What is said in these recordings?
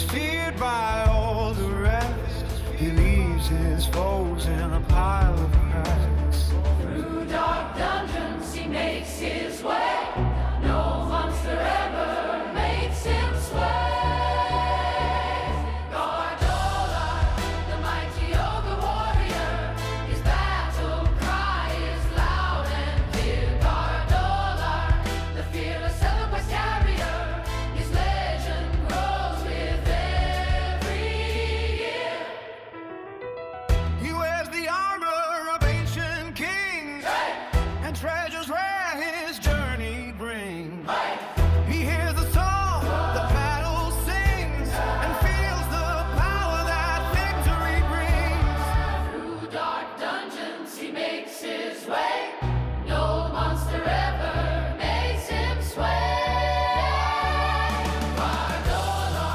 is feared by all the rest. He leaves his foes in a pile of cracks. Through dark dungeons he makes his way. No monster ever makes him sway. Gardola, the mighty ogre warrior, his battle cry is loud and clear. Gardola, the fearless EverQuest carrier, his legend grows with every year. He wears the armor of ancient kings and treasures rare his journey brings. He hears the song the battle sings and feels the power that victory brings. Through dark dungeons he makes his way. No monster ever makes him sway. Gardola,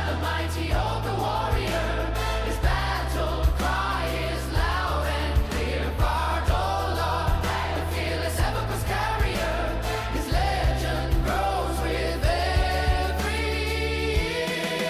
the mighty ogre warrior, his battle cry is loud and clear. Gardola, the fearless EverQuest carrier, his legend grows with every year.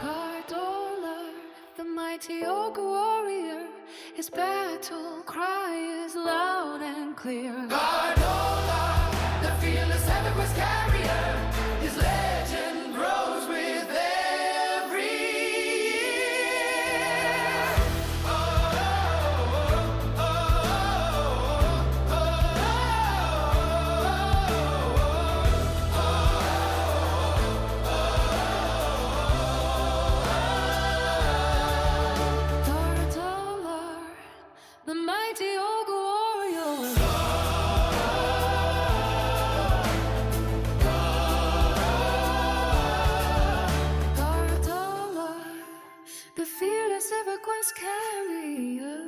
Gardola, the mighty ogre warrior, his battle cry is loud and clear. Gardola, the fearless EverQuest carrier, his legend grows with every year. Gardola, the mighty ogre warrior. Gardola, the fearless EverQuest carrier.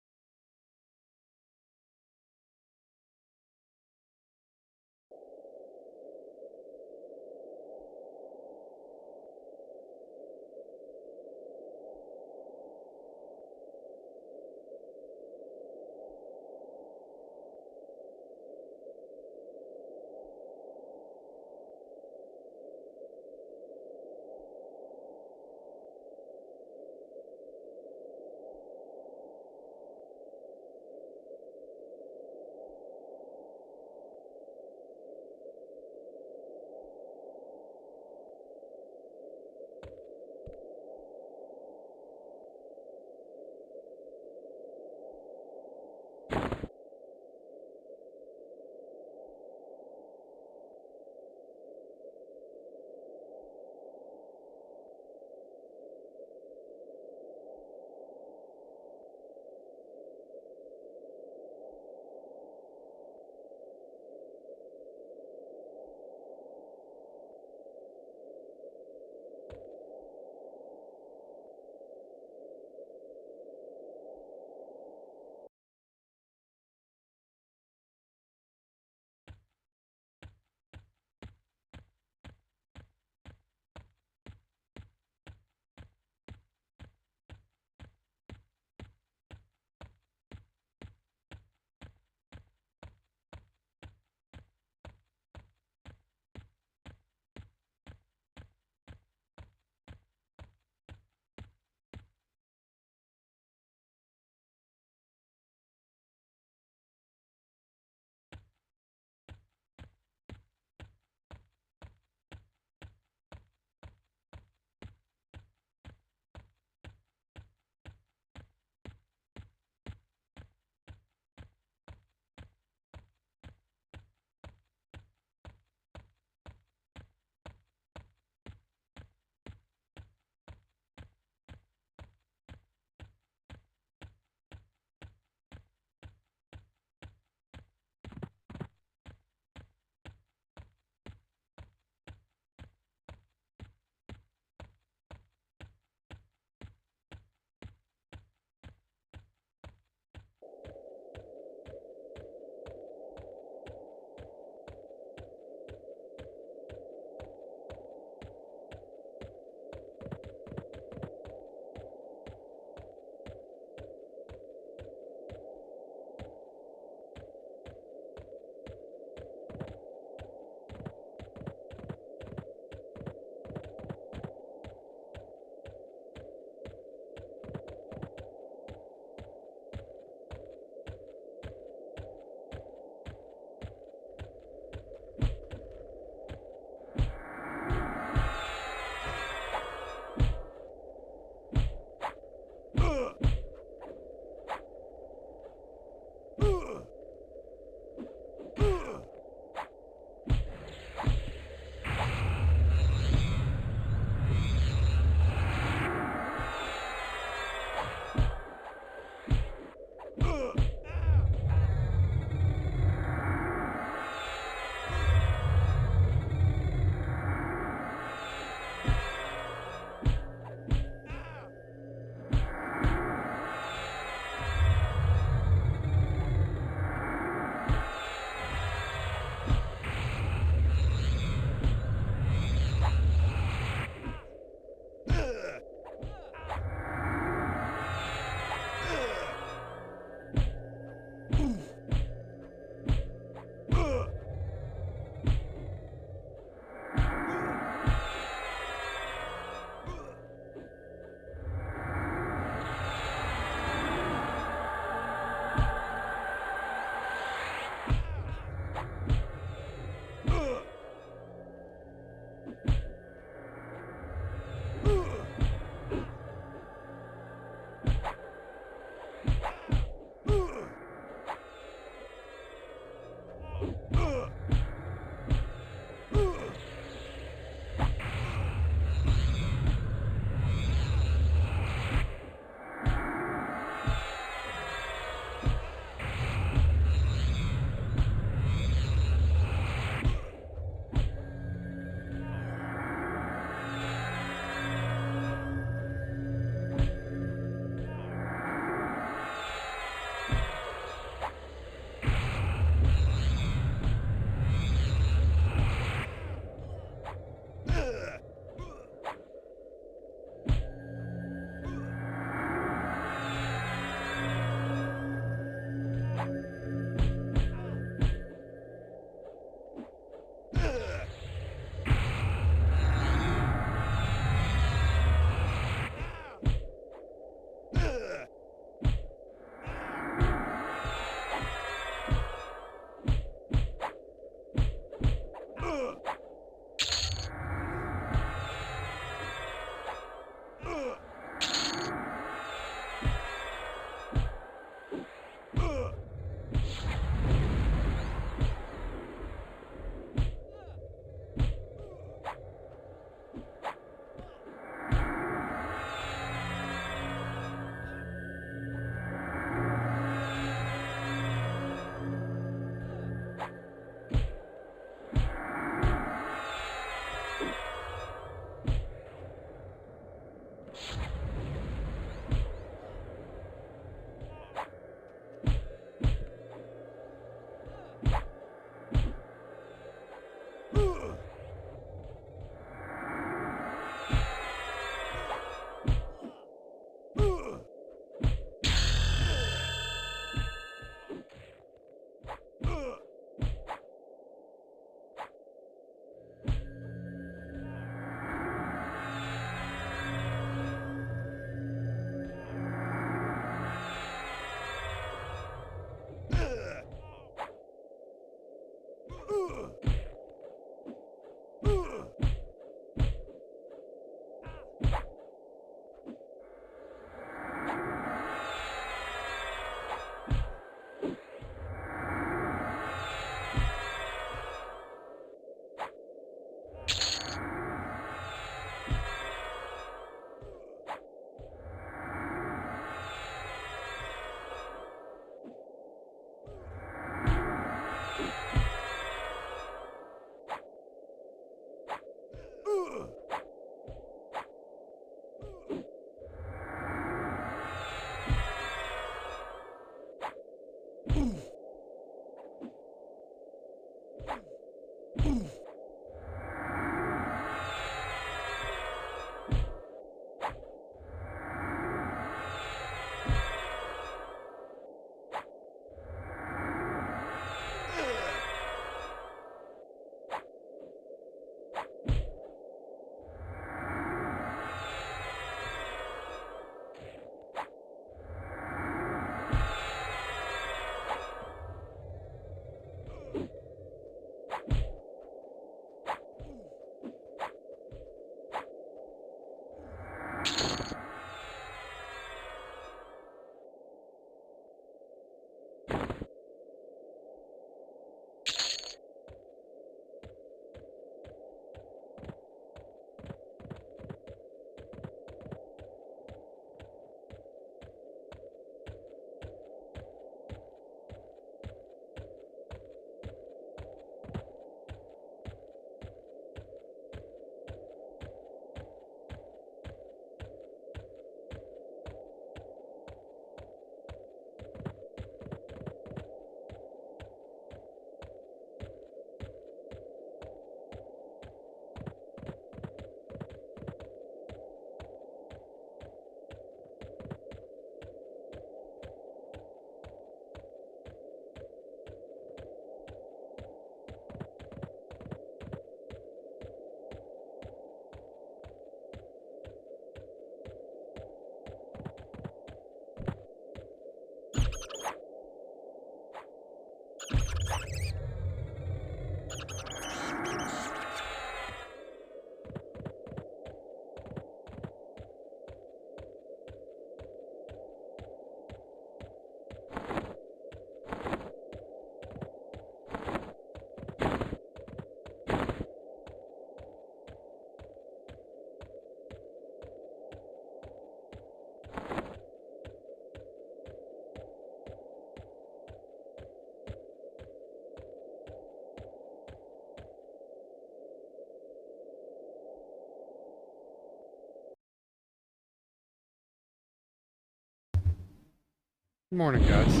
Good morning, guys. If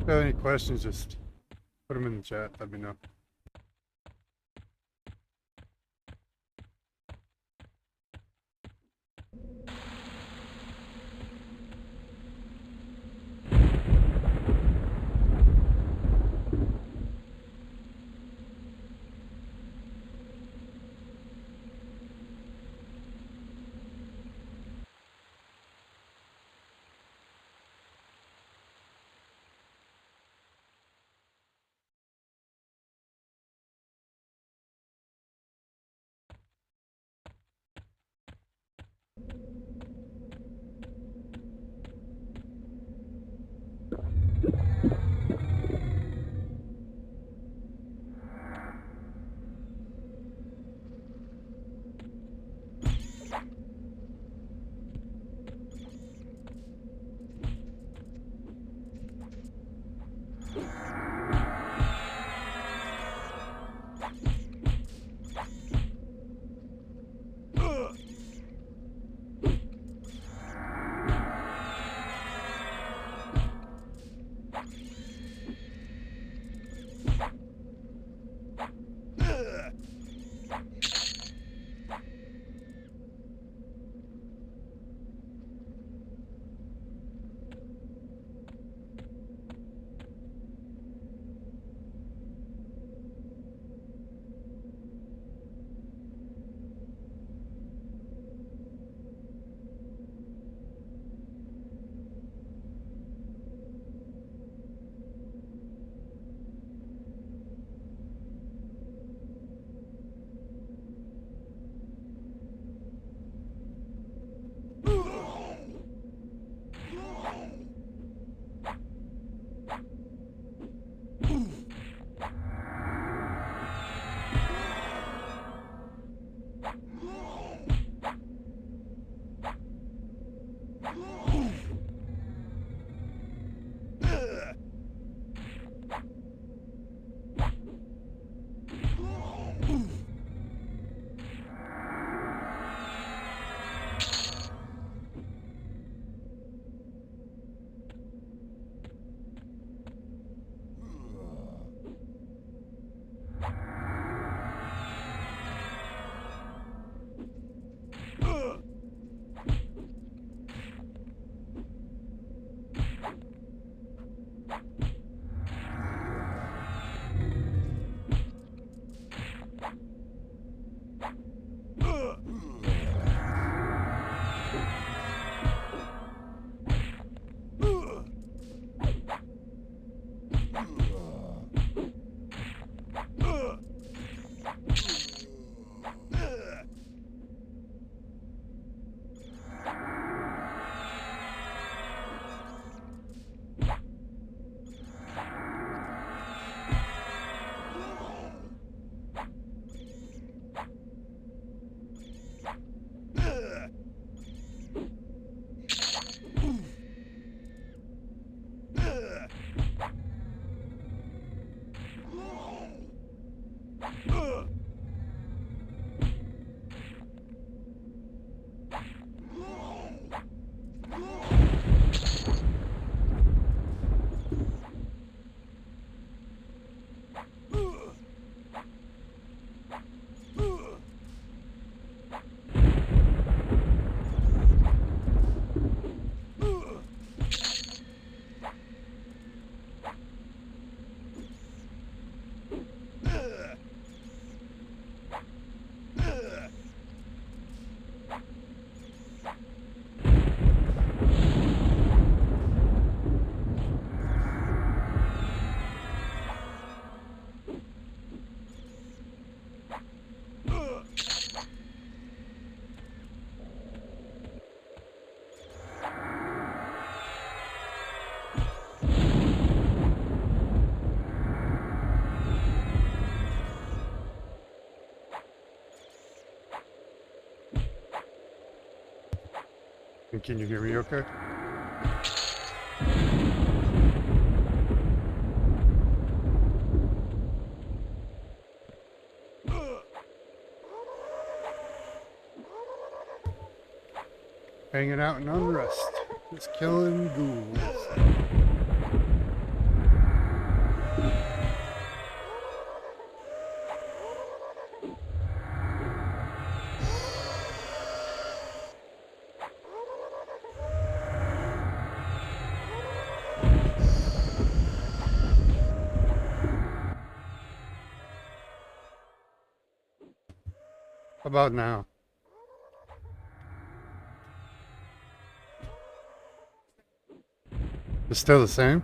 you have any questions, just put them in the chat. Let me know. And can you hear me okay? Hanging out in Unrest. Just killing ghouls. How about now? It's still the same?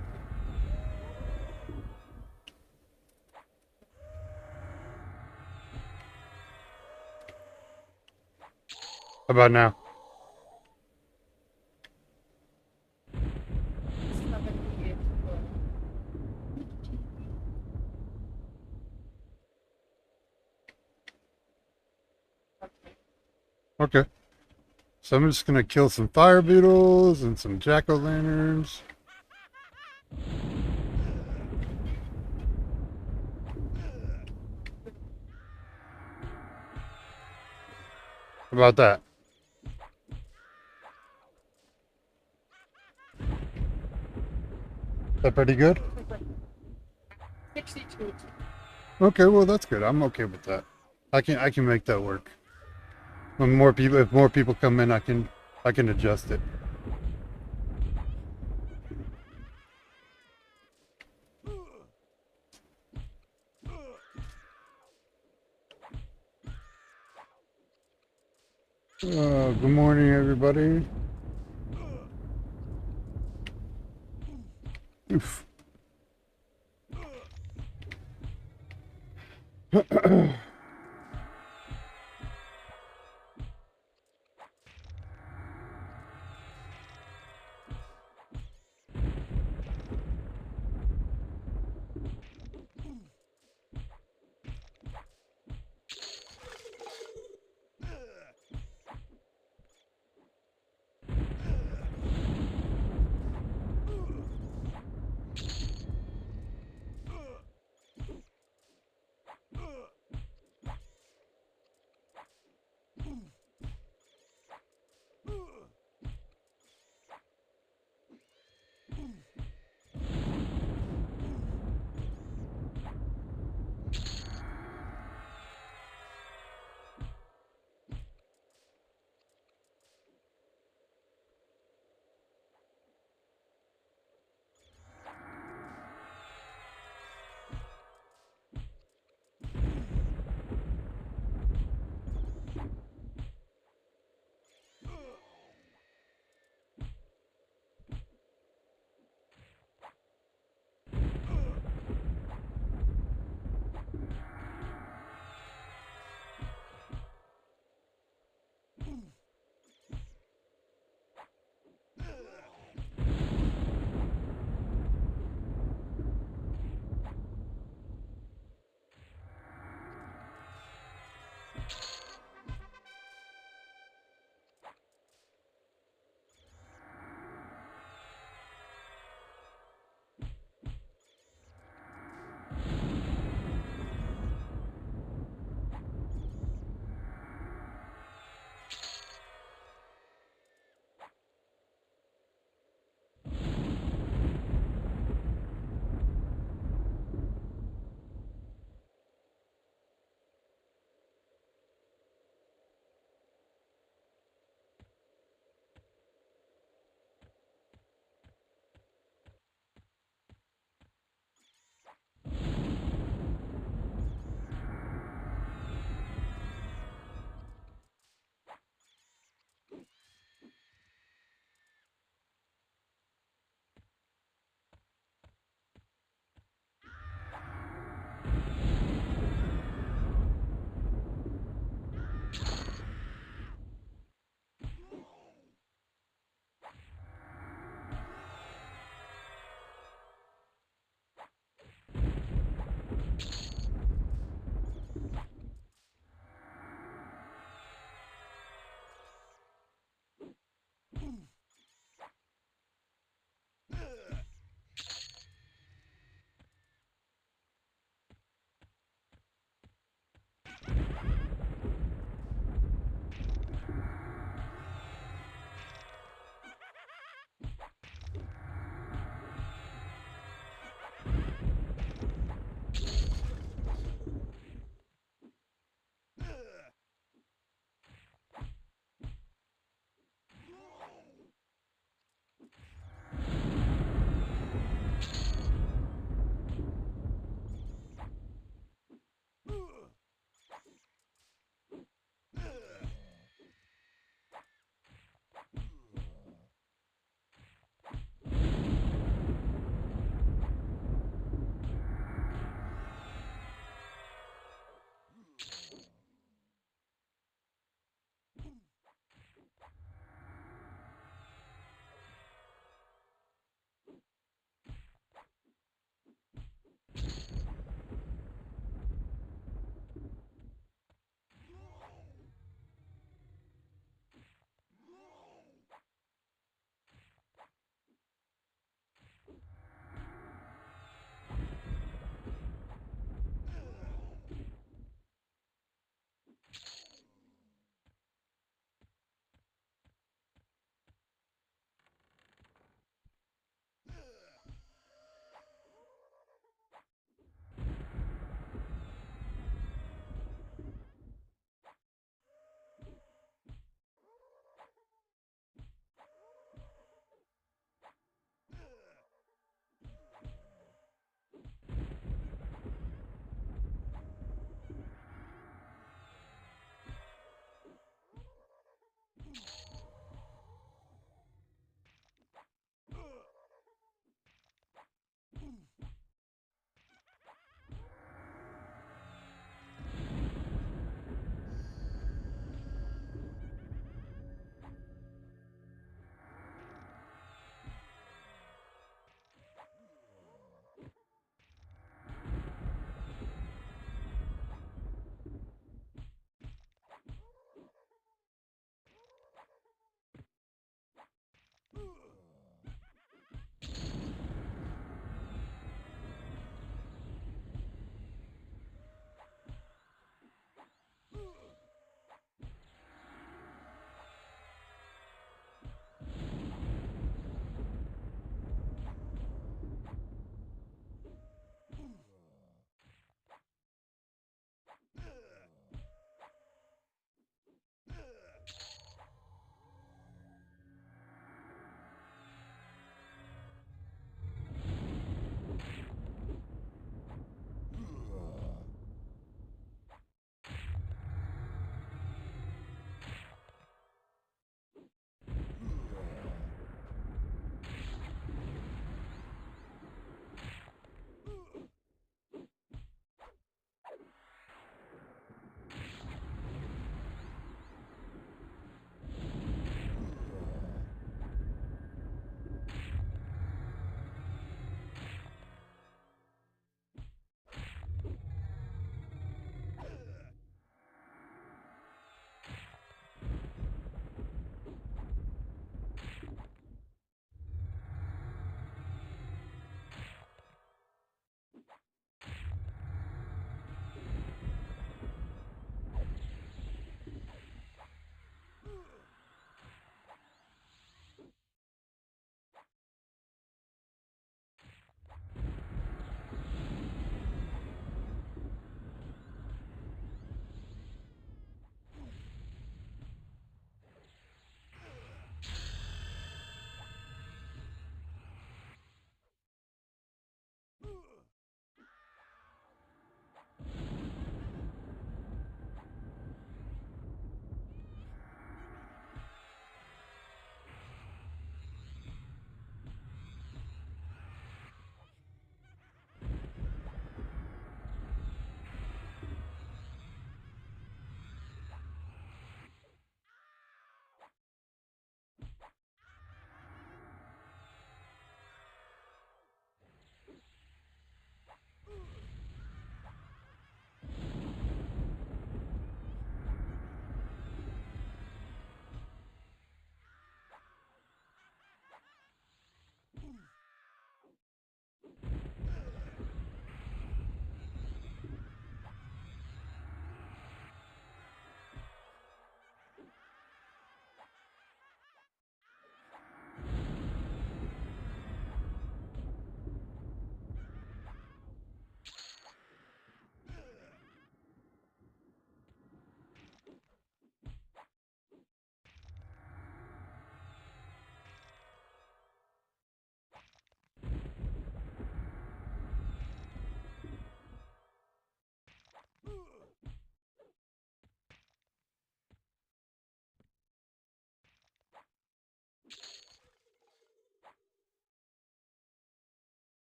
How about now? Okay. So I'm just gonna kill some fire beetles and some jack-o'-lanterns. How about that? Is that pretty good? 62. Okay, well that's good. I'm okay with that. I can make that work. When more people, if more people come in, I can adjust it. Good morning, everybody. Oof.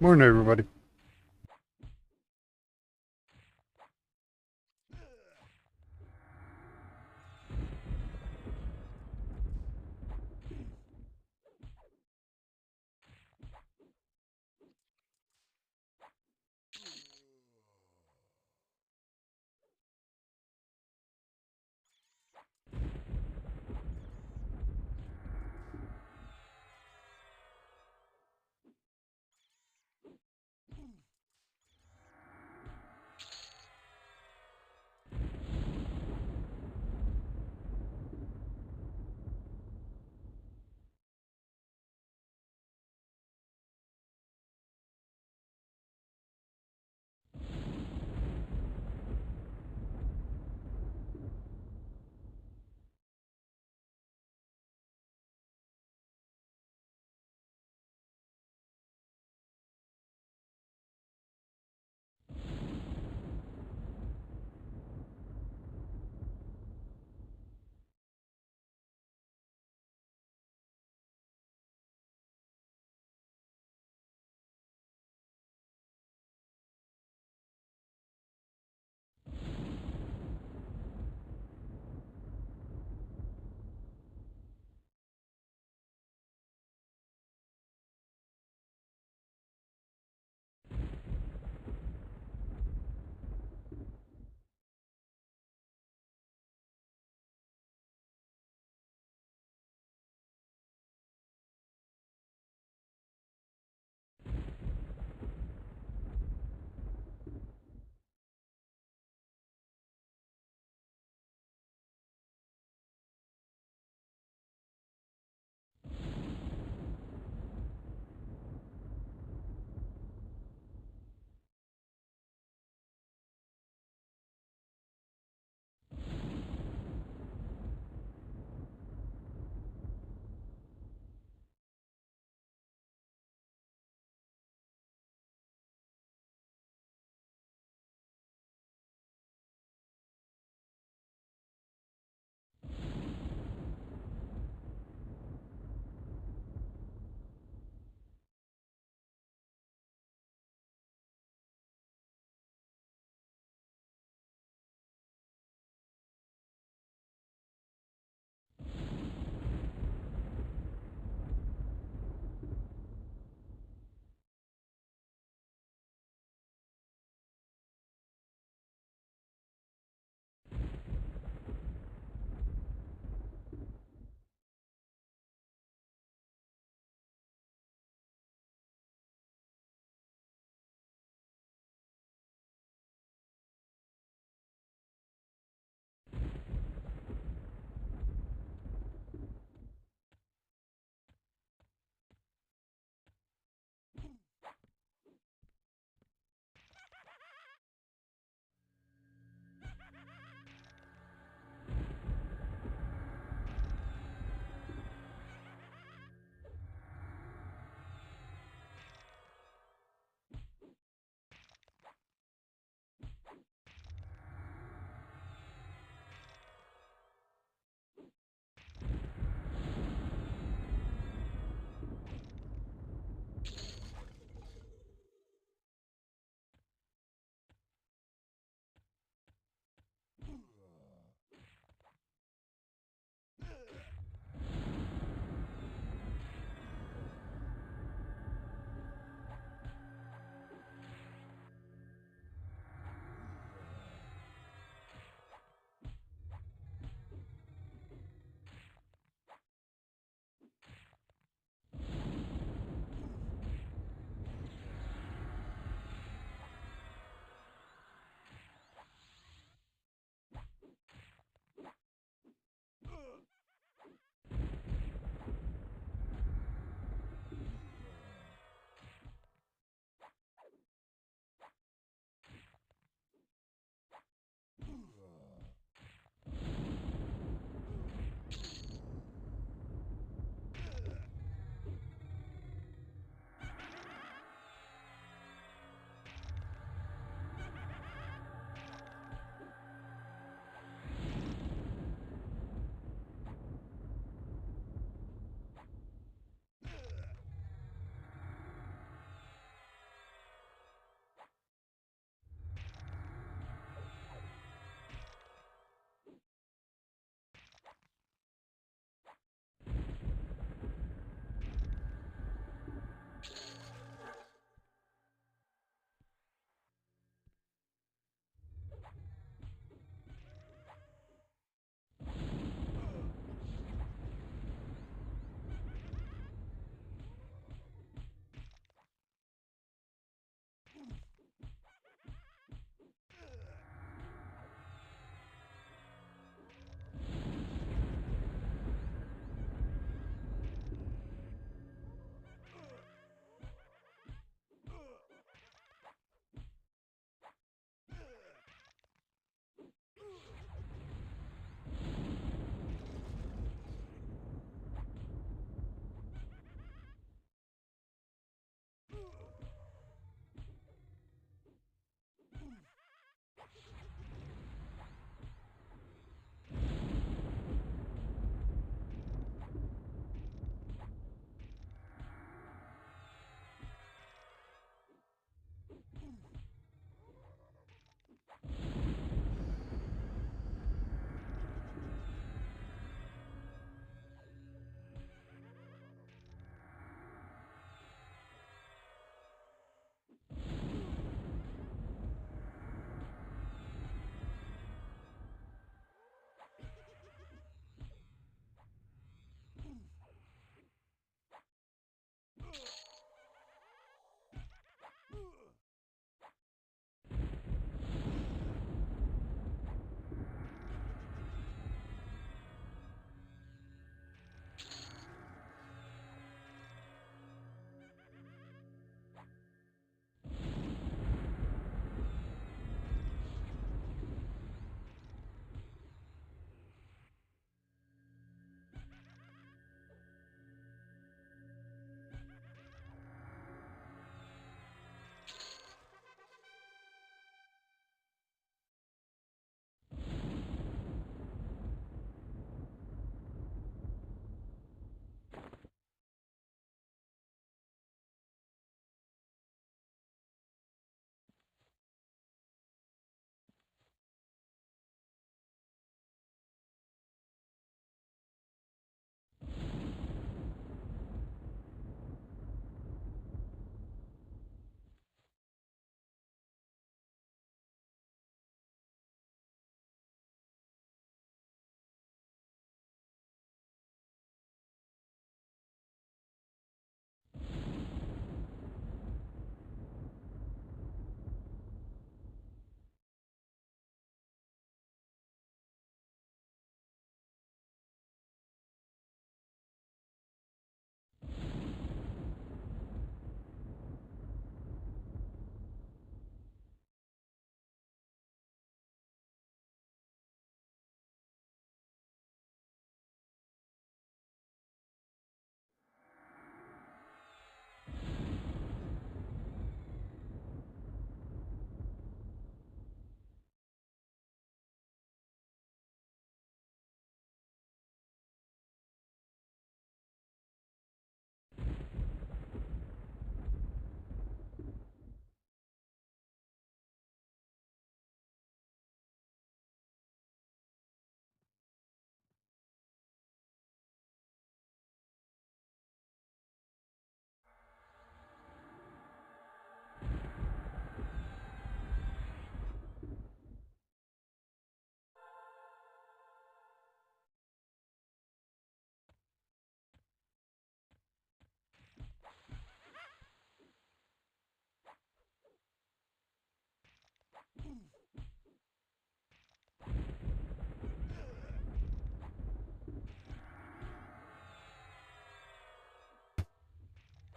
Morning, everybody.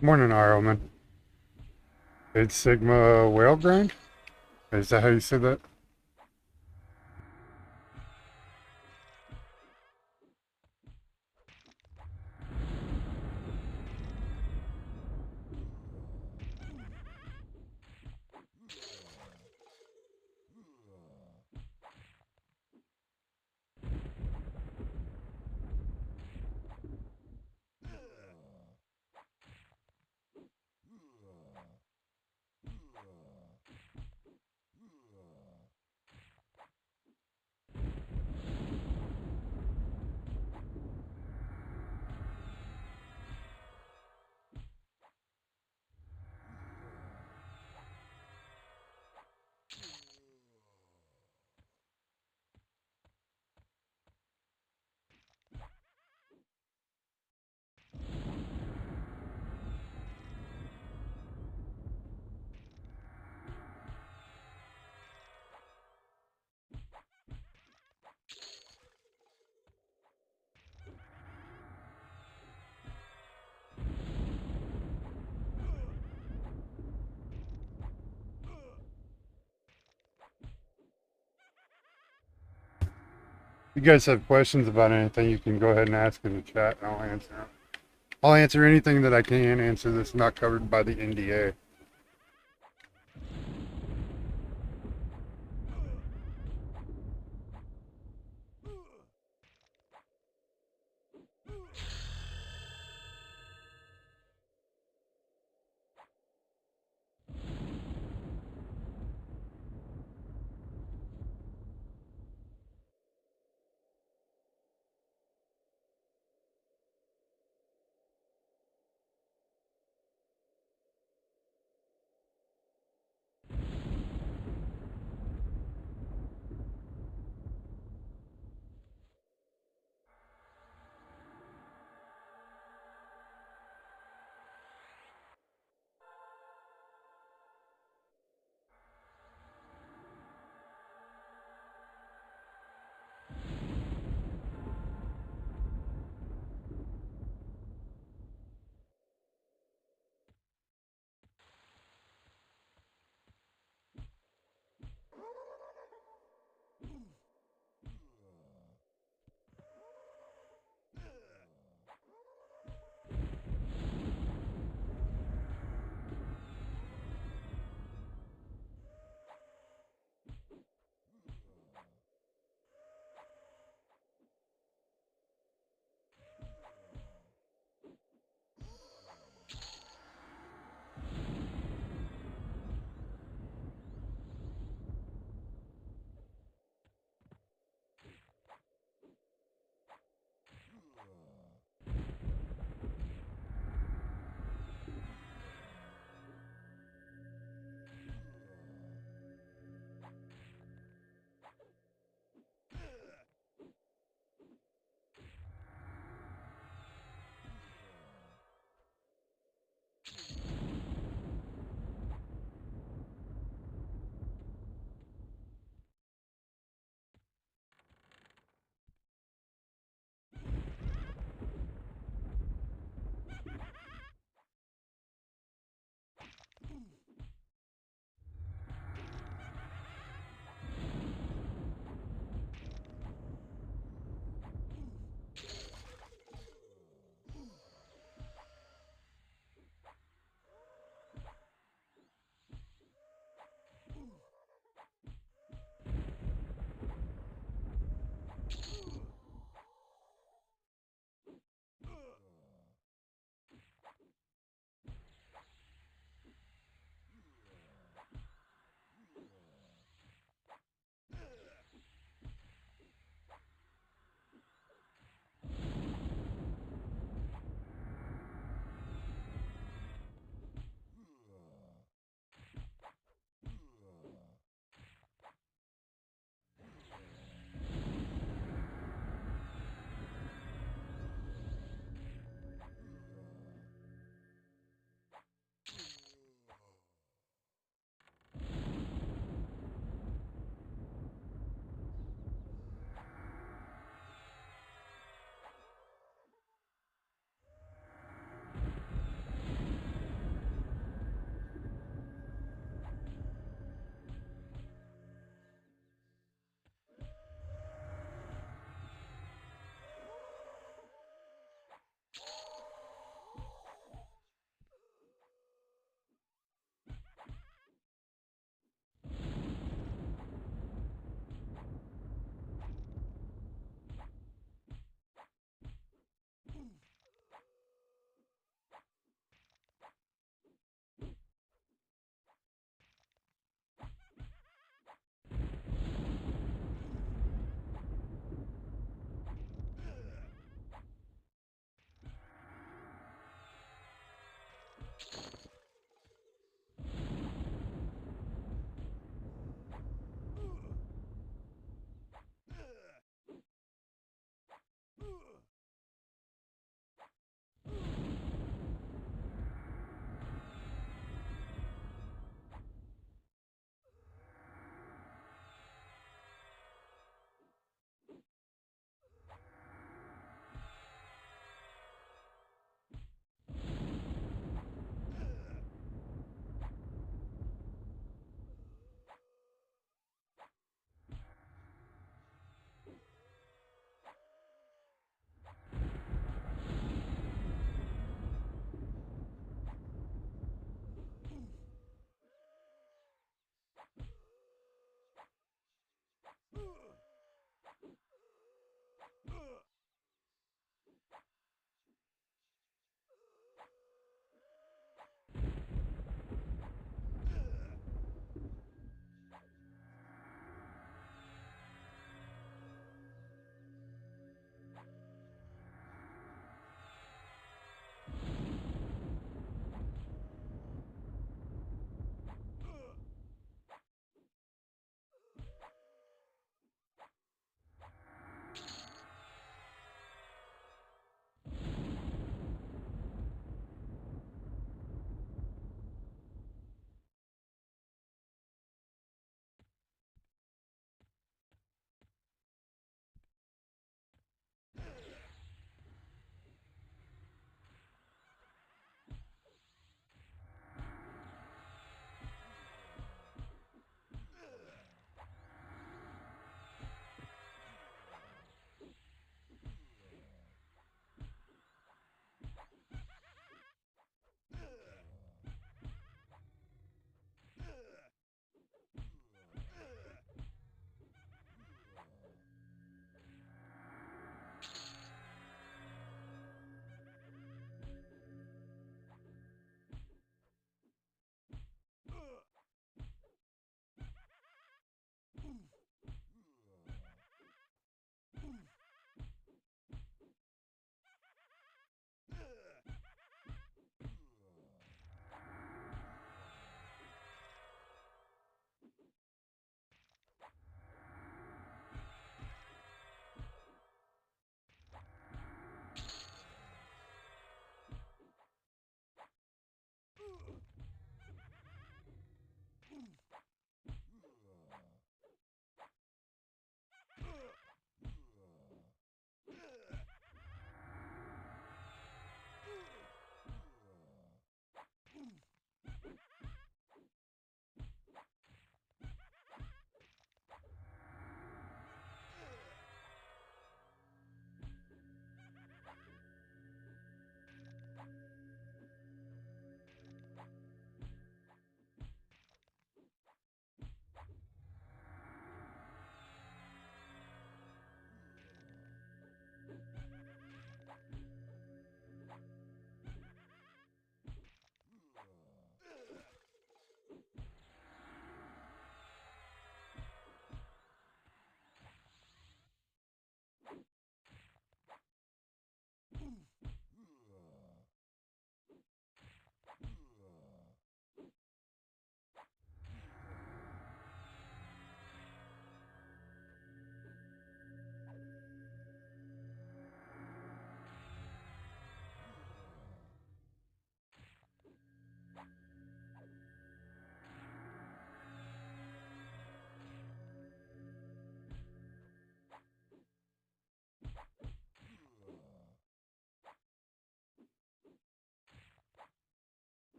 Morning, Ironman. It's Sigma Whale Grind? Is that how you say that? If you guys have questions about anything, you can go ahead and ask in the chat and I'll answer them. I'll answer anything that I can answer that's not covered by the NDA.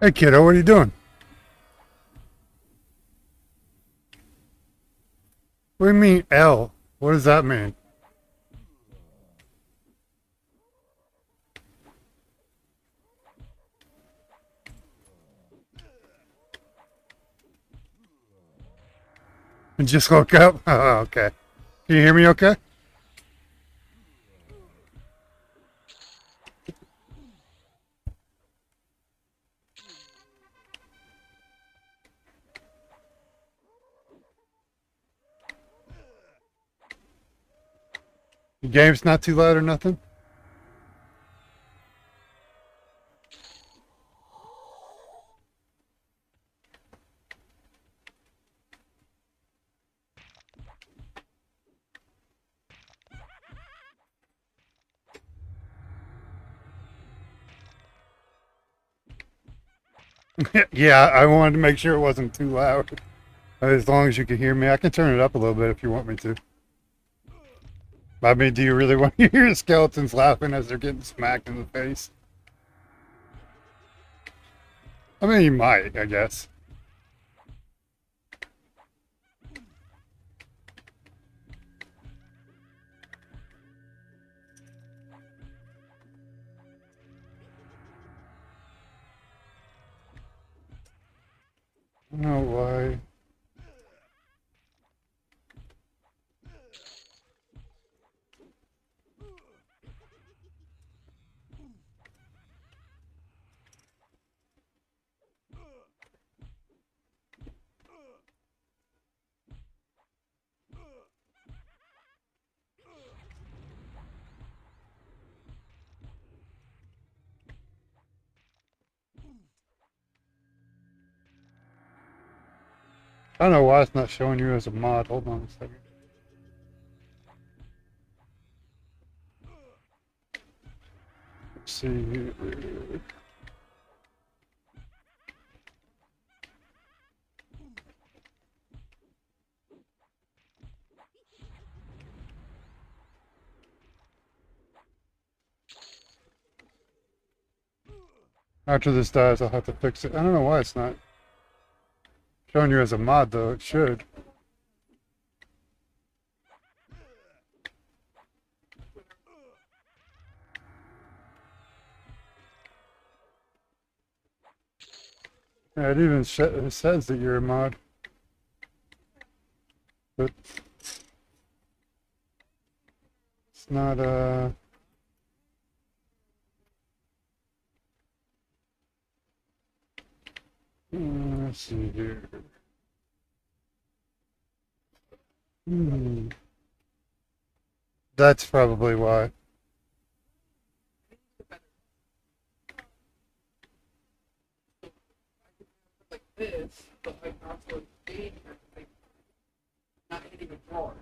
Hey, kiddo, what are you doing? What do you mean L? What does that mean? You just woke up? Oh, okay. Can you hear me okay? The game's not too loud or nothing? Yeah, I wanted to make sure it wasn't too loud. As long as you can hear me, I can turn it up a little bit if you want me to. I mean, do you really want to hear skeletons laughing as they're getting smacked in the face? I mean, you might, I guess. I don't know why. I don't know why it's not showing you as a mod. Hold on a second. Let's see here. After this dies, I'll have to fix it. I don't know why it's not showing you as a mod, though. It should. Yeah, it even it says that you're a mod. But it's not, let's see here. That's probably why. Like this, but like also staying like not hitting a drawer.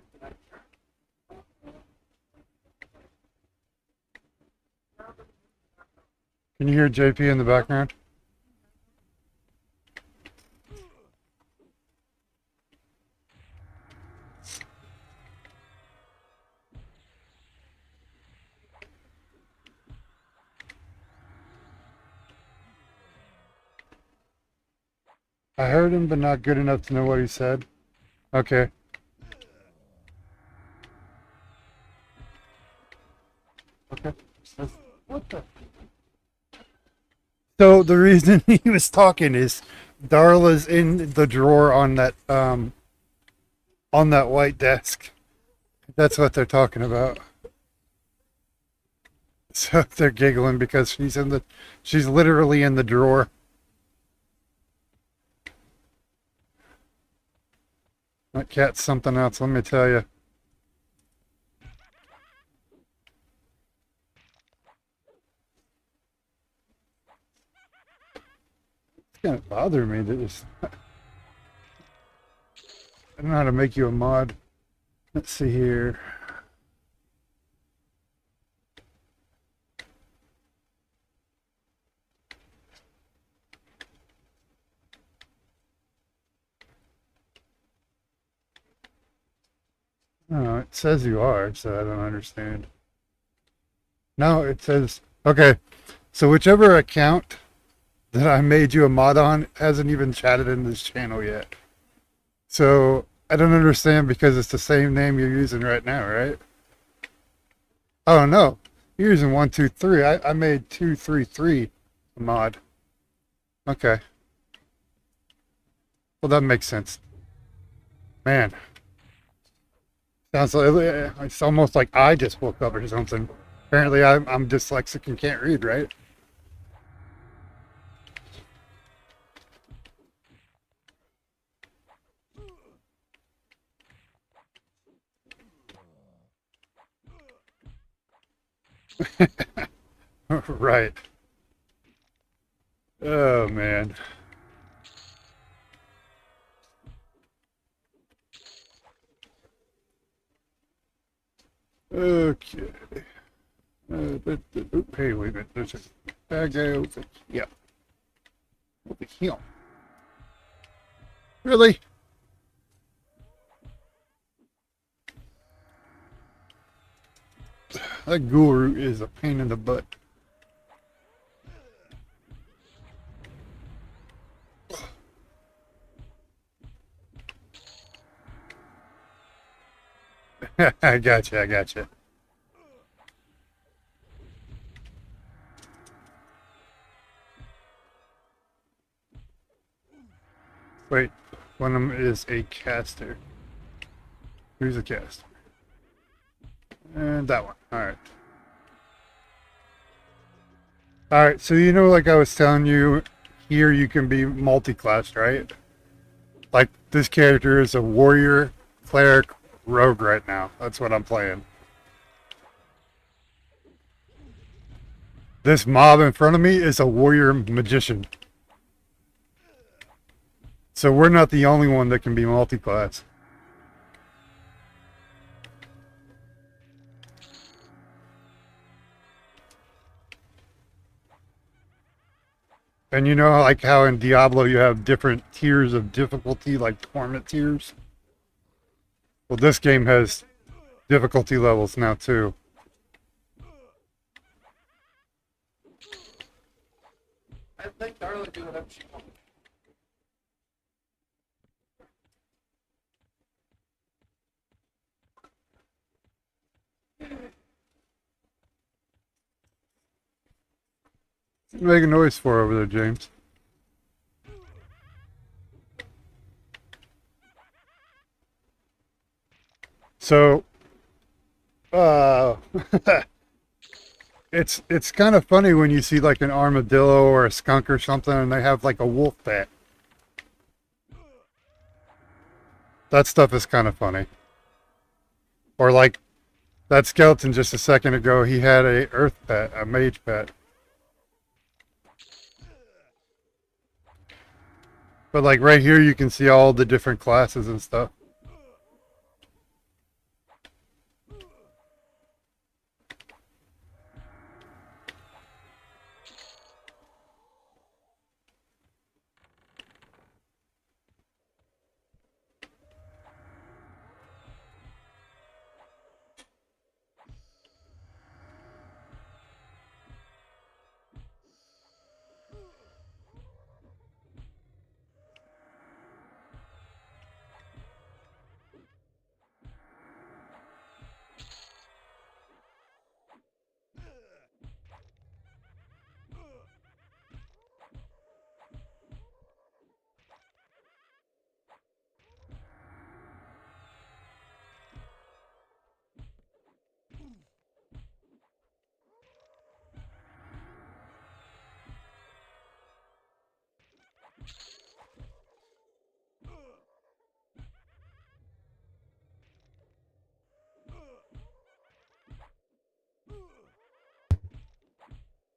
Can you hear JP in the background? I heard him, but not good enough to know what he said. Okay. Okay. What the? So the reason he was talking is Darla's in the drawer on that white desk. That's what they're talking about. So they're giggling because she's literally in the drawer. That cat's something else, let me tell you. It's gonna bother me that it's not... I don't know how to make you a mod. Let's see here. No, it says you are, so I don't understand. No, it says, okay, so whichever account that I made you a mod on hasn't even chatted in this channel yet. So I don't understand because it's the same name you're using right now, right? Oh no, you're using 123. I made 233 a mod. Okay. Well, that makes sense. Man. Sounds like it's almost like I just woke up or something. Apparently, I'm dyslexic and can't read, right? Right. Oh man. Okay. Hey, wait a minute. There's a bad guy over. Yeah. Over him. Really? That guru is a pain in the butt. I gotcha, I gotcha. Wait, one of them is a caster. Who's a caster? And that one. Alright. Alright, so you know, like I was telling you, here you can be multi-class, right? Like, this character is a warrior, cleric, rogue right now. That's what I'm playing. This mob in front of me is a warrior magician. So we're not the only one that can be multi-class. And you know, like how in Diablo you have different tiers of difficulty, like torment tiers? Well, this game has difficulty levels now too. I let Darla do whatever she wants. Make a noise for over there, James. So, it's kind of funny when you see like an armadillo or a skunk or something, and they have like a wolf pet. That stuff is kind of funny. Or like that skeleton just a second ago, he had a earth pet, a mage pet. But like right here, you can see all the different classes and stuff.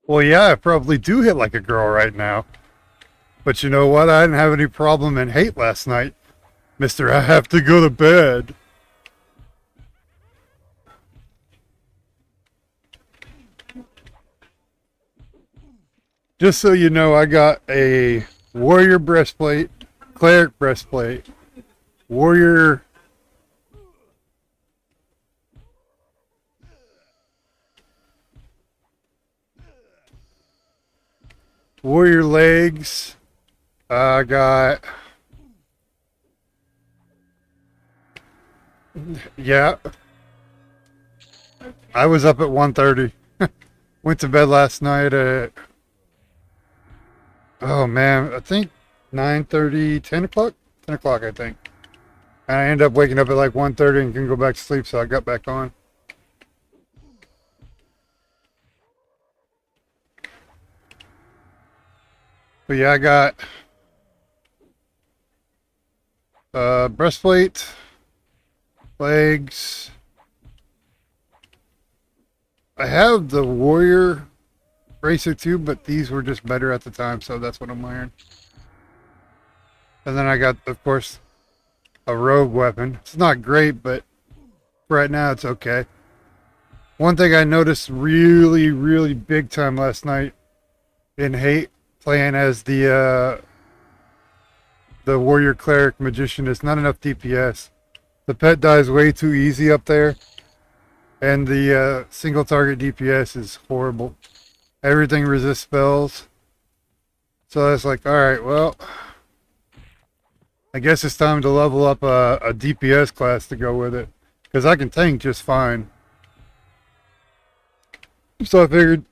Well, yeah, I probably do hit like a girl right now. But you know what? I didn't have any problem in hate last night. Mister, I have to go to bed. Just so you know, I got a warrior breastplate, cleric breastplate, warrior legs. I got, yeah. I was up at 1:30. Went to bed last night at, oh man, I think 9:30, 10 o'clock? 10 o'clock, I think. And I ended up waking up at like 1:30 and couldn't go back to sleep, so I got back on. But yeah, I got breastplate, legs. I have the warrior bracer too, but these were just better at the time, so that's what I'm wearing. And then I got, of course, a rogue weapon. It's not great, but right now it's okay. One thing I noticed really, really big time last night in Hate, playing as the the warrior cleric magician, it's not enough DPS. The pet dies way too easy up there, and the single target DPS is horrible. Everything resists spells. So that's like, alright, well, I guess it's time to level up a DPS class to go with it. Because I can tank just fine. So I figured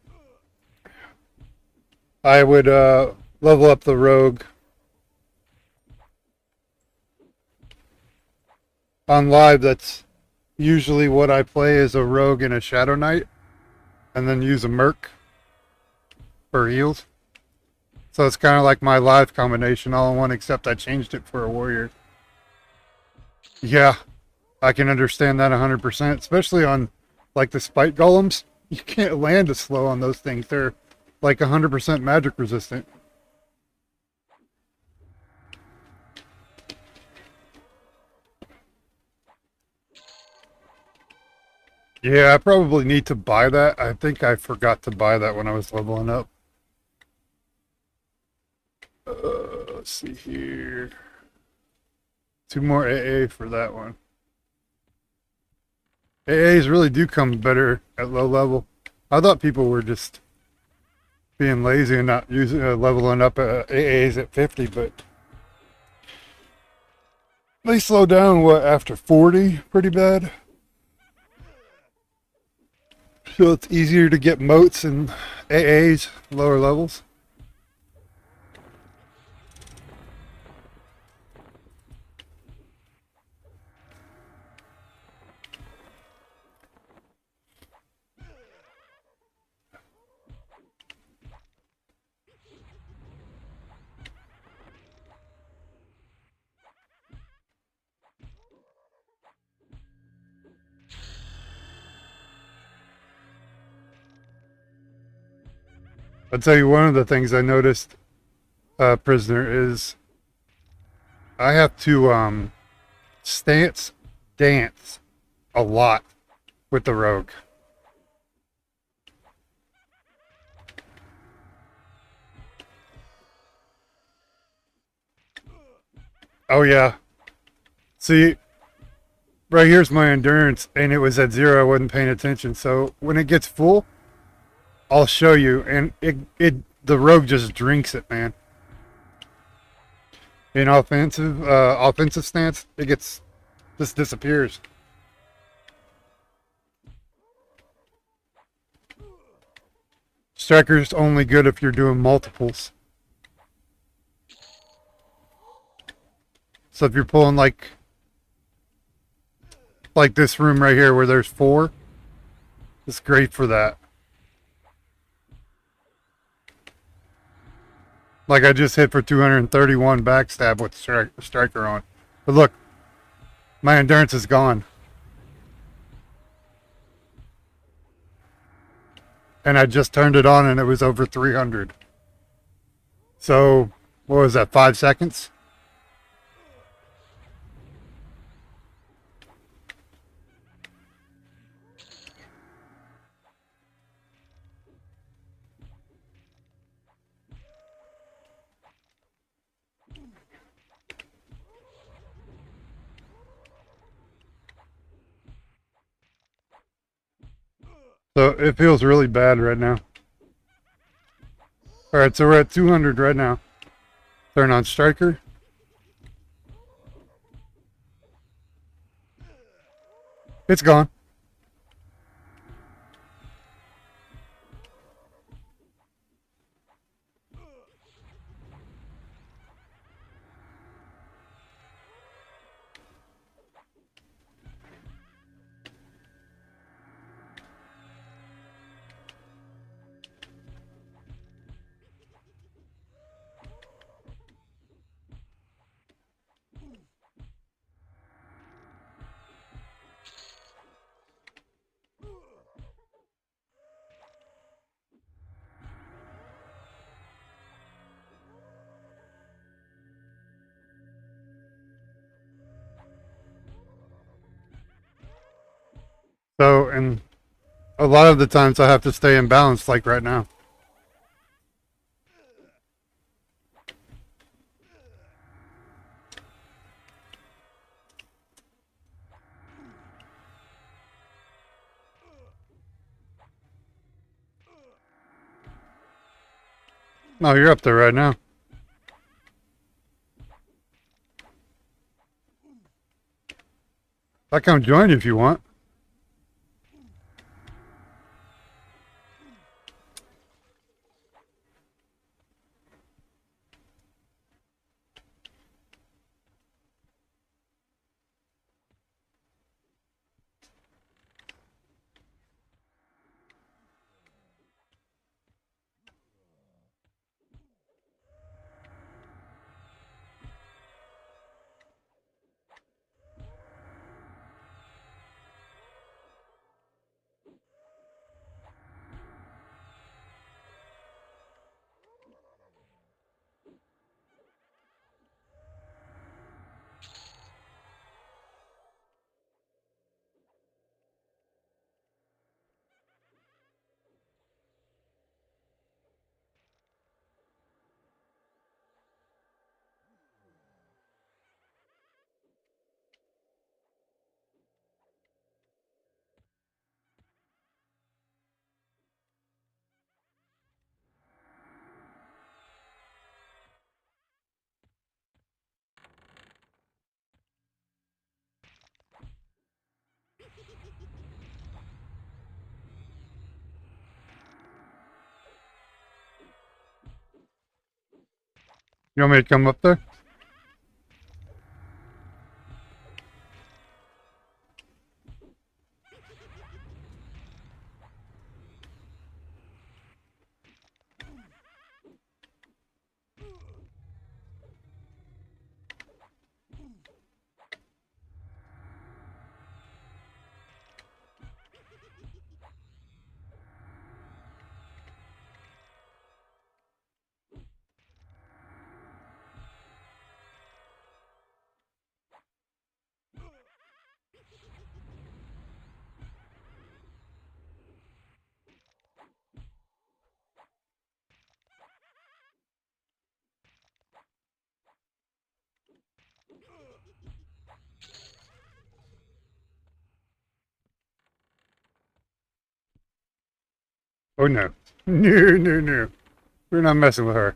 I would level up the rogue. On live, that's usually what I play, as a rogue and a shadow knight. And then use a merc for heals. So it's kind of like my live combination all in one, except I changed it for a warrior. Yeah, I can understand that 100%, especially on like the spite golems. You can't land a slow on those things. They're like 100% magic resistant. Yeah, I probably need to buy that. I think I forgot to buy that when I was leveling up. Let's see here. 2 more AA for that one. AAs really do come better at low level. I thought people were just being lazy and not using leveling up AAs at 50, but they slow down after 40 pretty bad. So it's easier to get moats and AAs lower levels. I'll tell you, one of the things I noticed, prisoner, is I have to stance dance a lot with the rogue. Oh yeah. See, right here's my endurance, and it was at 0. I wasn't paying attention. So when it gets full, I'll show you, and the rogue just drinks it, man. In offensive stance, it just disappears. Striker's only good if you're doing multiples. So if you're pulling like this room right here where there's 4, it's great for that. Like I just hit for 231 backstab with striker on. But look, my endurance is gone. And I just turned it on and it was over 300. So, what was that, 5 seconds? So it feels really bad right now. Alright, so we're at 200 right now. Turn on striker. It's gone. So, and a lot of the times I have to stay in balance, like right now. No, you're up there right now. I come join you if you want. You want me to come up there? Oh no. No, no, no. We're not messing with her.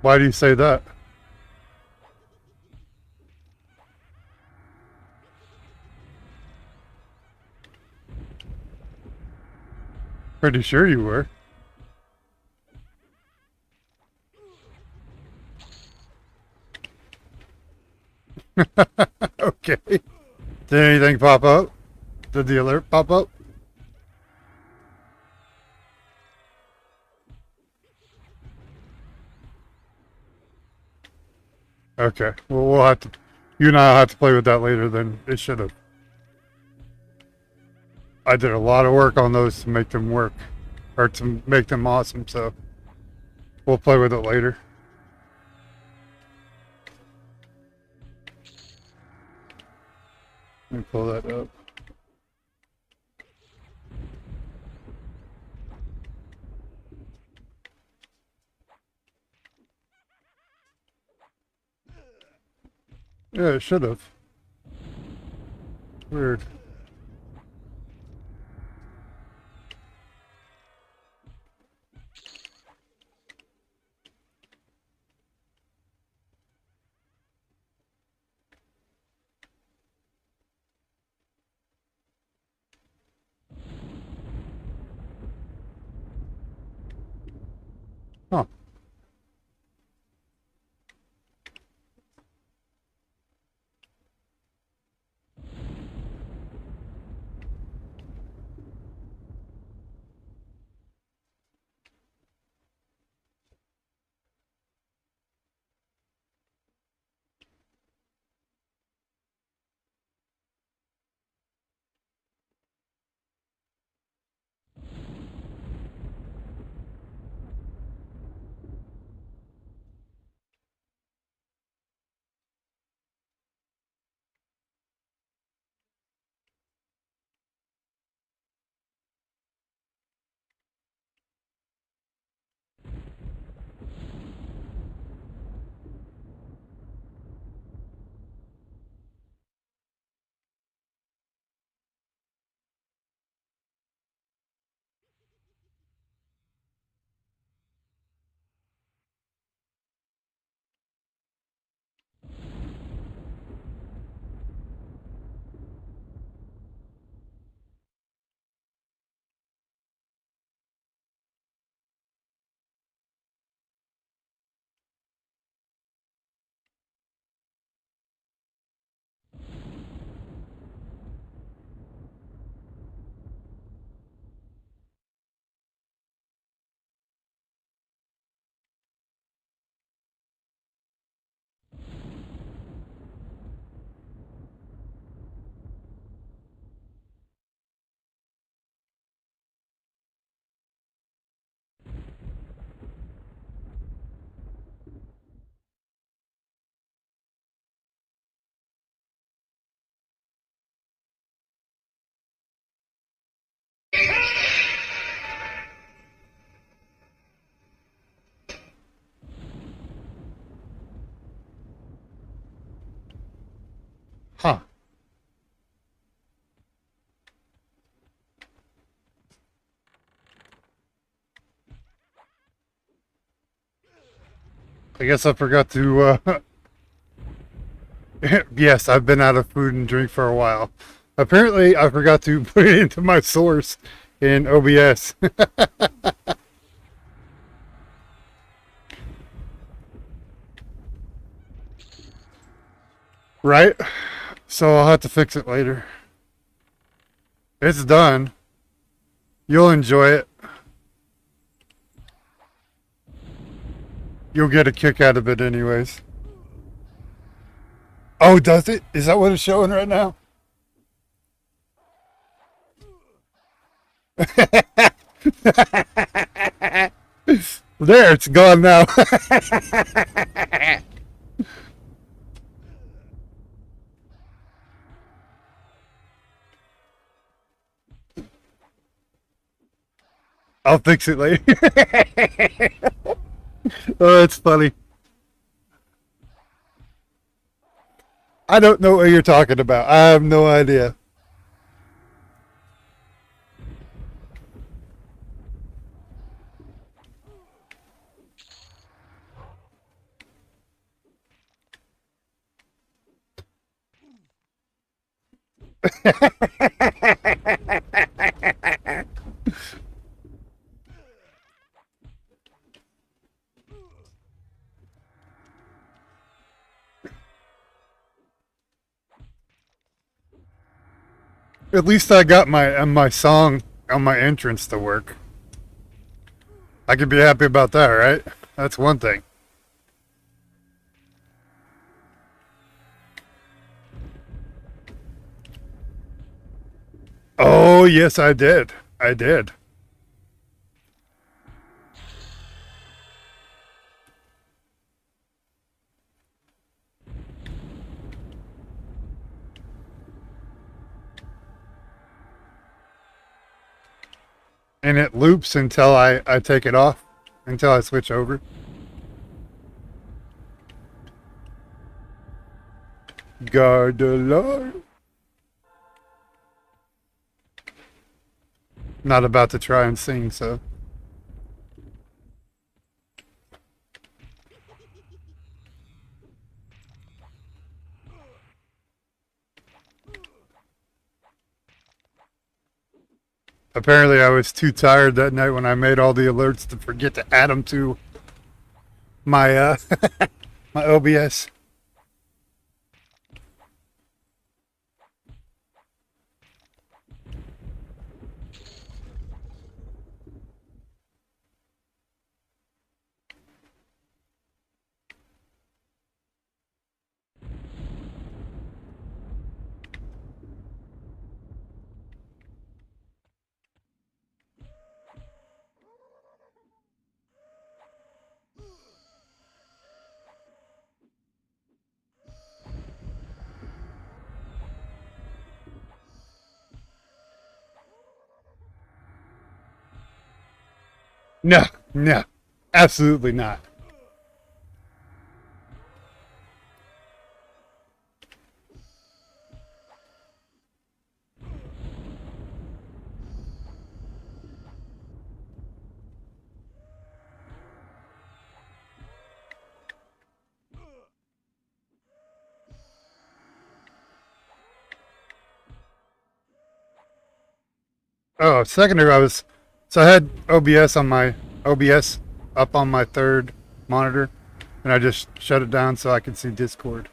Why do you say that? Pretty sure you were. Okay. Did anything pop up? Did the alert pop up? Okay. Well, we'll have to. You and I'll have to play with that later. Then it should have. I did a lot of work on those to make them work, or to make them awesome. So we'll play with it later. Let me pull that up. Yeah, it should have. Weird. Huh. Huh. I guess I forgot to. Yes, I've been out of food and drink for a while. Apparently, I forgot to put it into my source in OBS. Right? So I'll have to fix it later. It's done. You'll enjoy it. You'll get a kick out of it anyways. Oh, does it? Is that what it's showing right now? There, it's gone now. I'll fix it later. Oh, it's funny. I don't know what you're talking about. I have no idea. At least I got my song on my entrance to work. I could be happy about that, right? That's one thing. Oh, yes, I did. I did. And it loops until I take it off, until I switch over. Gardevoir. Not about to try and sing, so. Apparently I was too tired that night when I made all the alerts to forget to add them to my my OBS. No, no, absolutely not. Oh, a second ago so I had OBS up on my third monitor, and I just shut it down so I could see Discord.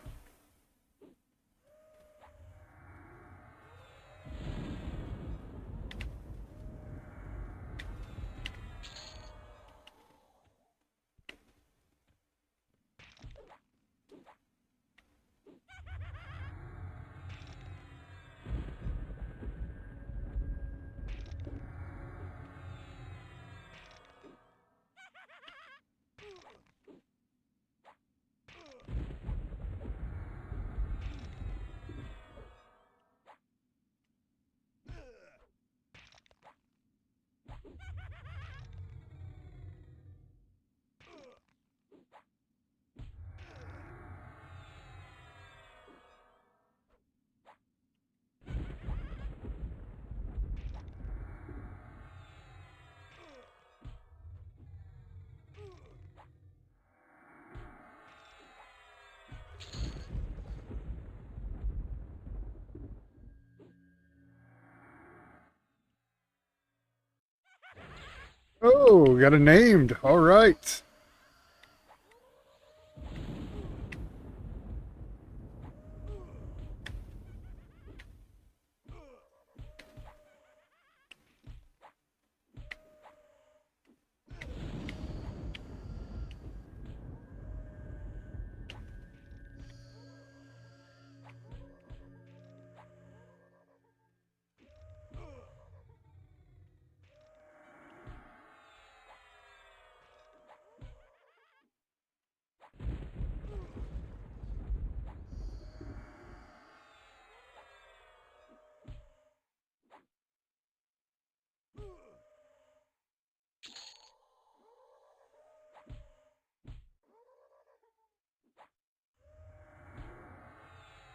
Oh, got it named. All right.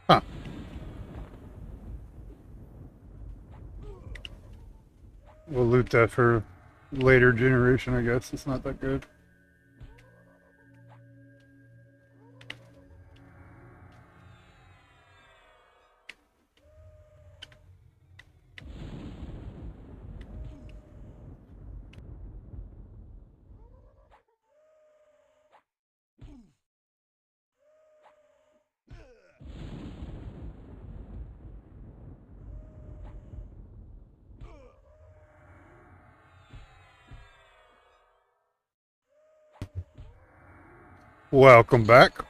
Huh. We'll loot that for later generation, I guess. It's not that good. Welcome back.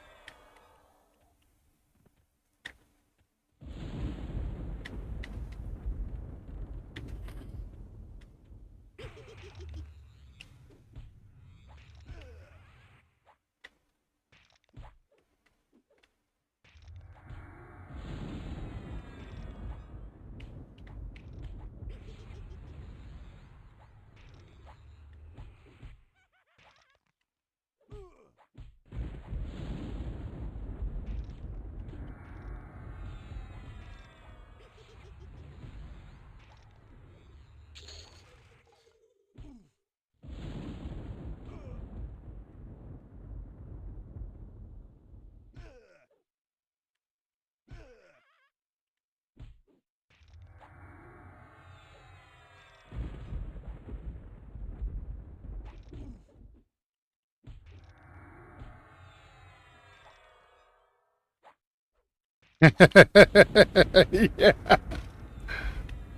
Yeah.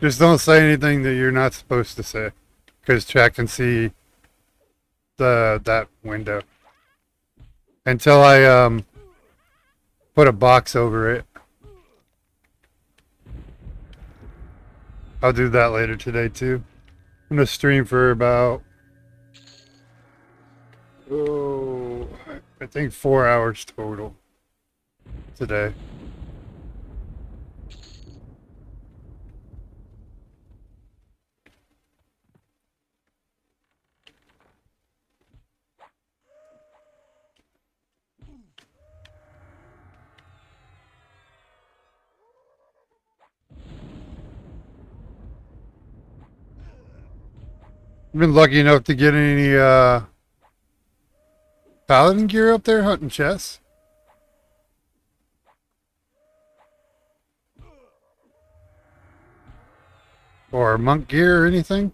Just don't say anything that you're not supposed to say, because chat can see that window. Until I put a box over it. I'll do that later today too. I'm gonna stream for about I think 4 hours total today. I've been lucky enough to get any paladin gear up there hunting chests. Or monk gear or anything.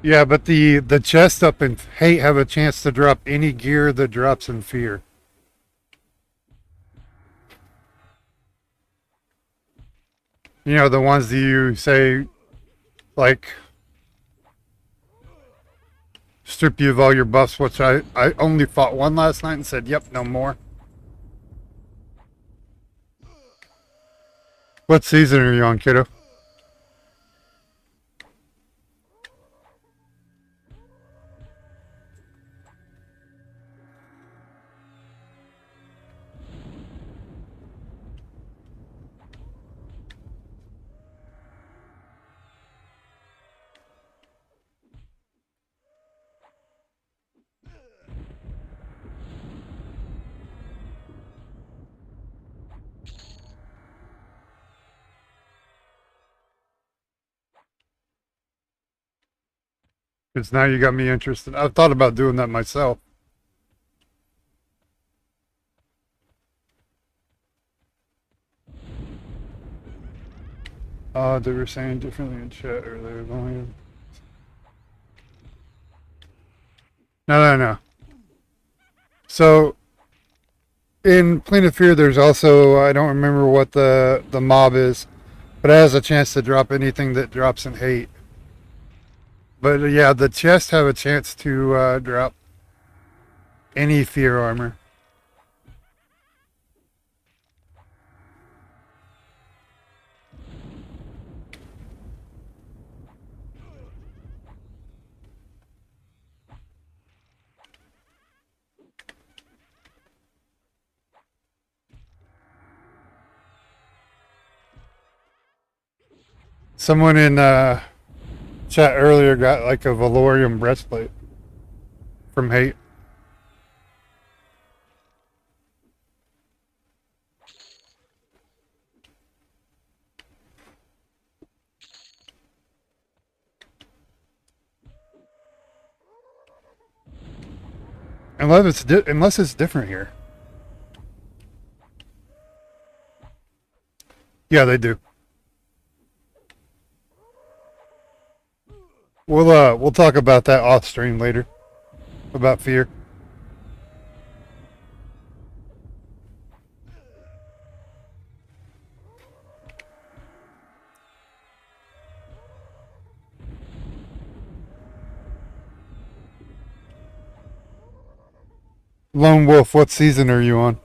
Yeah, but the chests up in Hate have a chance to drop any gear that drops in Fear. You know, the ones that you say, like, strip you of all your buffs, which I only fought one last night and said, yep, no more. What season are you on, kiddo? Because now you got me interested. I've thought about doing that myself. They were saying differently in chat earlier. No. So, in Plane of Fear, there's also, I don't remember what the mob is, but it has a chance to drop anything that drops in Hate. But yeah, the chests have a chance to drop any Fear armor. Someone in chat earlier got like a Valorium breastplate from Hate. Unless it's different here. Yeah, they do. we'll talk about that off stream later. About fear. Lone Wolf, what season are you on?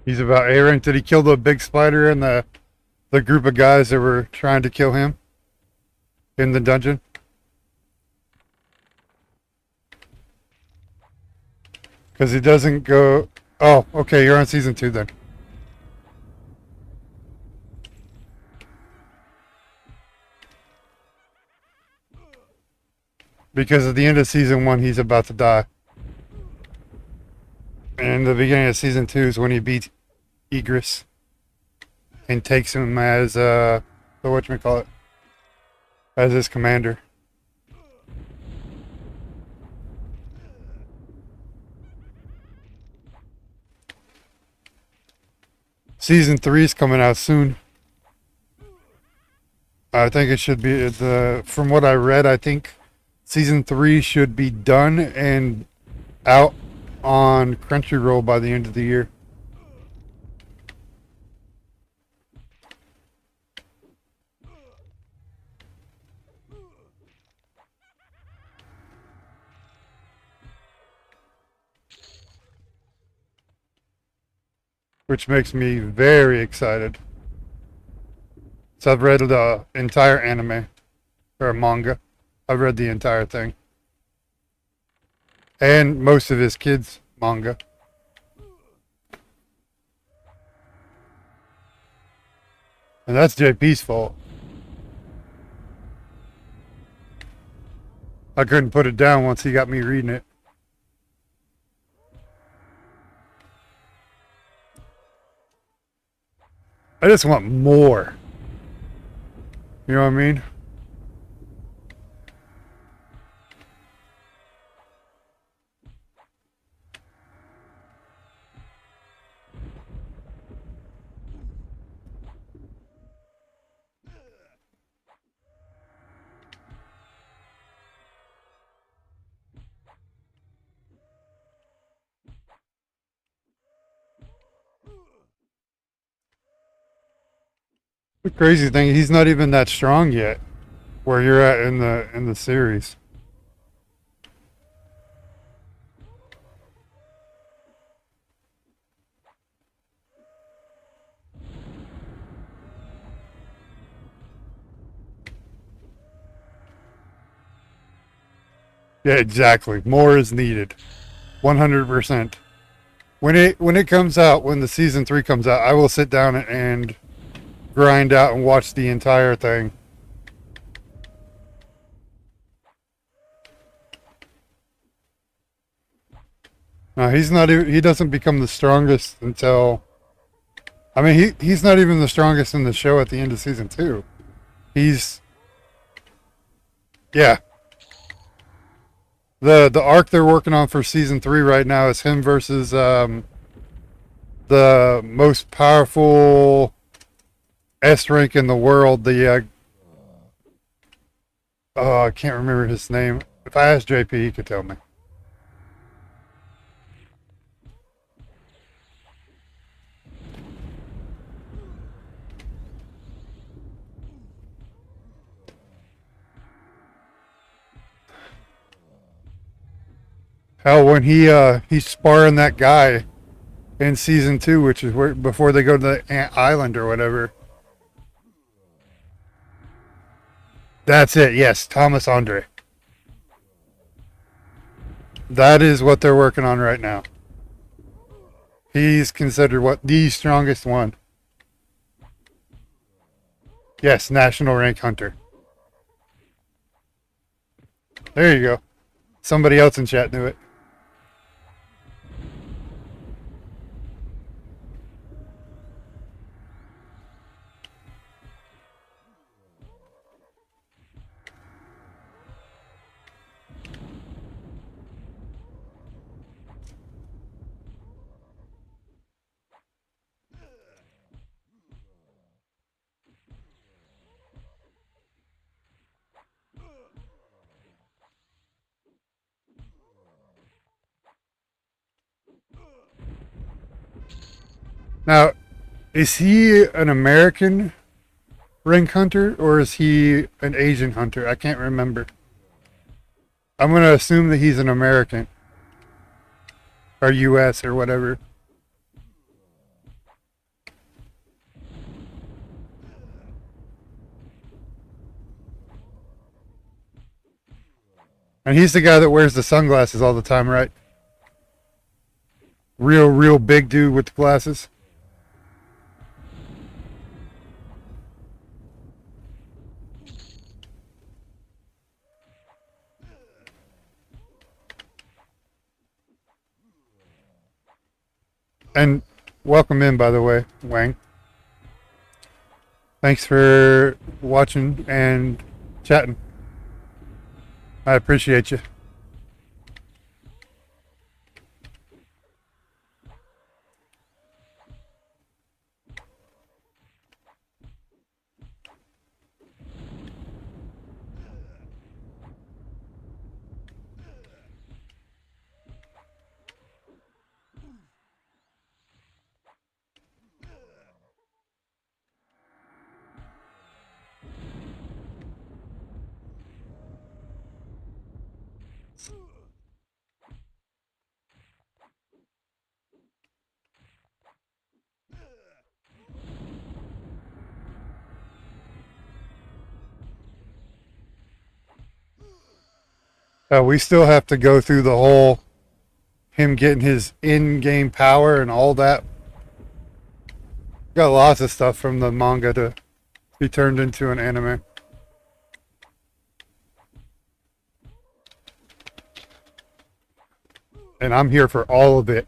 He's about Aaron. Did he kill the big spider and the group of guys that were trying to kill him in the dungeon? Because he doesn't go. Oh, okay. You're on season 2 then. Because at the end of season 1, he's about to die. And the beginning of season 2 is when he beats Igris and takes him as the whatchamacallit, as his commander. Season 3 is coming out soon. I think it should be from what I read, I think season 3 should be done and out on Crunchyroll by the end of the year. Which makes me very excited. So I've read the entire anime or manga. I've read the entire thing. And most of his kids' manga. And that's JP's fault. I couldn't put it down once he got me reading it. I just want more. You know what I mean? The crazy thing, he's not even that strong yet. Where you're at in the series. Yeah, exactly. More is needed. 100%. When it comes out, when the season 3 comes out, I will sit down and grind out and watch the entire thing. No, he doesn't become the strongest until, I mean, he's not even the strongest in the show at the end of season 2. Yeah. The arc they're working on for season 3 right now is him versus the most powerful S rank in the world. I can't remember his name. If I asked JP, he could tell me. Hell, when he's sparring that guy in season 2, which is before they go to the Ant Island or whatever, That's it. Yes, Thomas Andre. That is what they're working on right now. He's considered what the strongest one. Yes, national rank hunter. There you go. Somebody else in chat knew it. Now, is he an American rank hunter or is he an Asian hunter? I can't remember. I'm going to assume that he's an American or US or whatever. And he's the guy that wears the sunglasses all the time, right? Real big dude with the glasses. And welcome in, by the way, Wang. Thanks for watching and chatting. I appreciate you. We still have to go through the whole him getting his in-game power and all that. Got lots of stuff from the manga to be turned into an anime. And I'm here for all of it.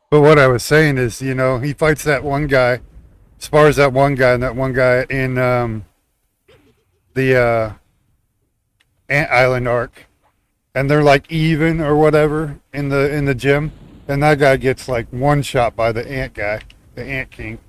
But what I was saying is, you know, he fights that one guy, spars that one guy, and that one guy in the Ant Island arc, and they're like even or whatever in the gym, and that guy gets like one shot by the Ant guy, the Ant King.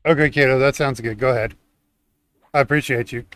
Okay, Kato, that sounds good. Go ahead. I appreciate you.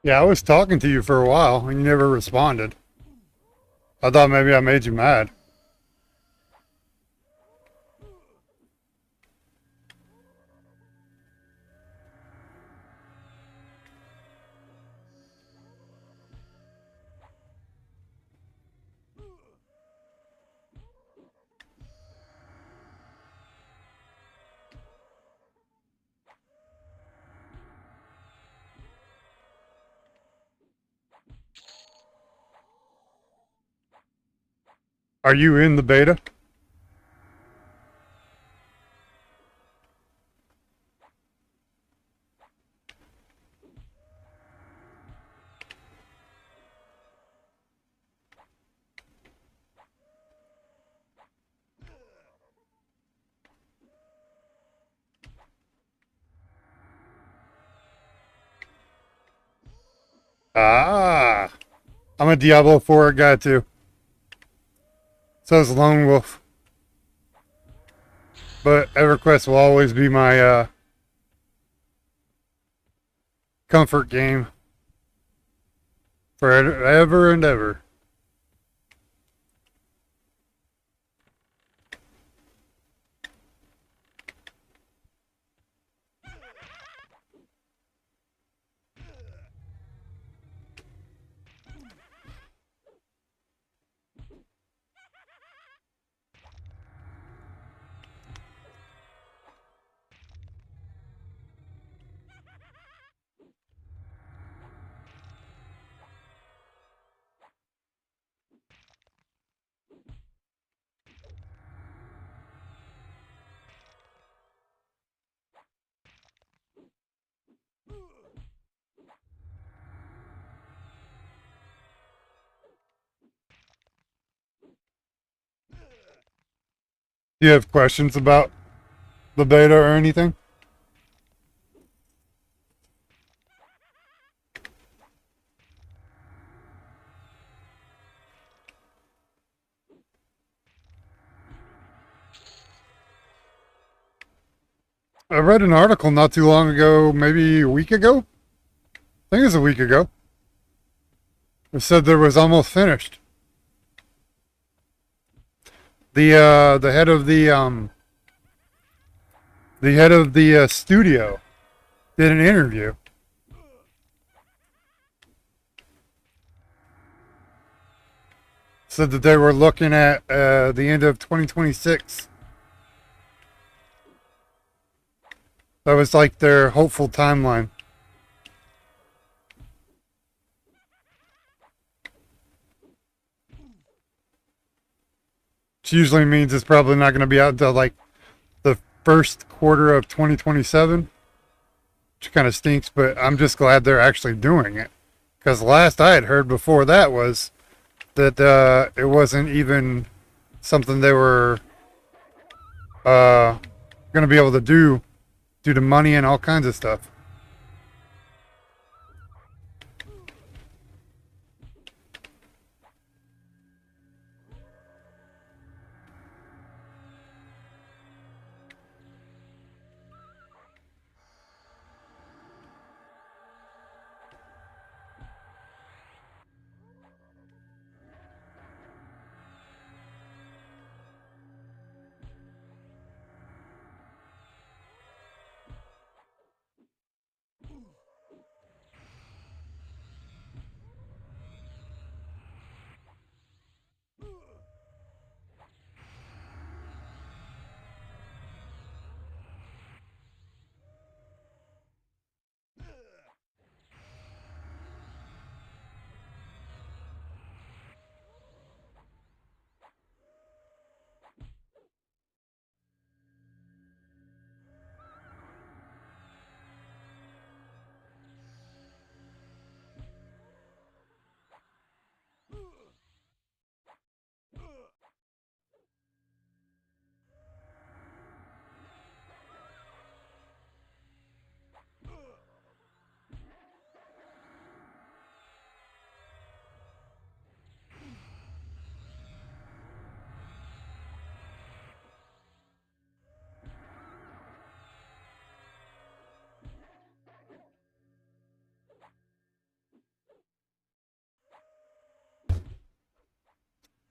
Yeah, I was talking to you for a while and you never responded. I thought maybe I made you mad. Are you in the beta? Ah, I'm a Diablo 4 guy too. So is Lone Wolf. But EverQuest will always be my comfort game forever and ever. Do you have questions about the beta or anything? I read an article not too long ago, maybe a week ago. I think it was a week ago. It said there was almost finished. The head of the studio did an interview. Said that they were looking at the end of 2026. That was like their hopeful timeline. Which usually means it's probably not going to be out until like the first quarter of 2027. Which kind of stinks, but I'm just glad they're actually doing it. Because the last I had heard before that was that it wasn't even something they were going to be able to do due to money and all kinds of stuff.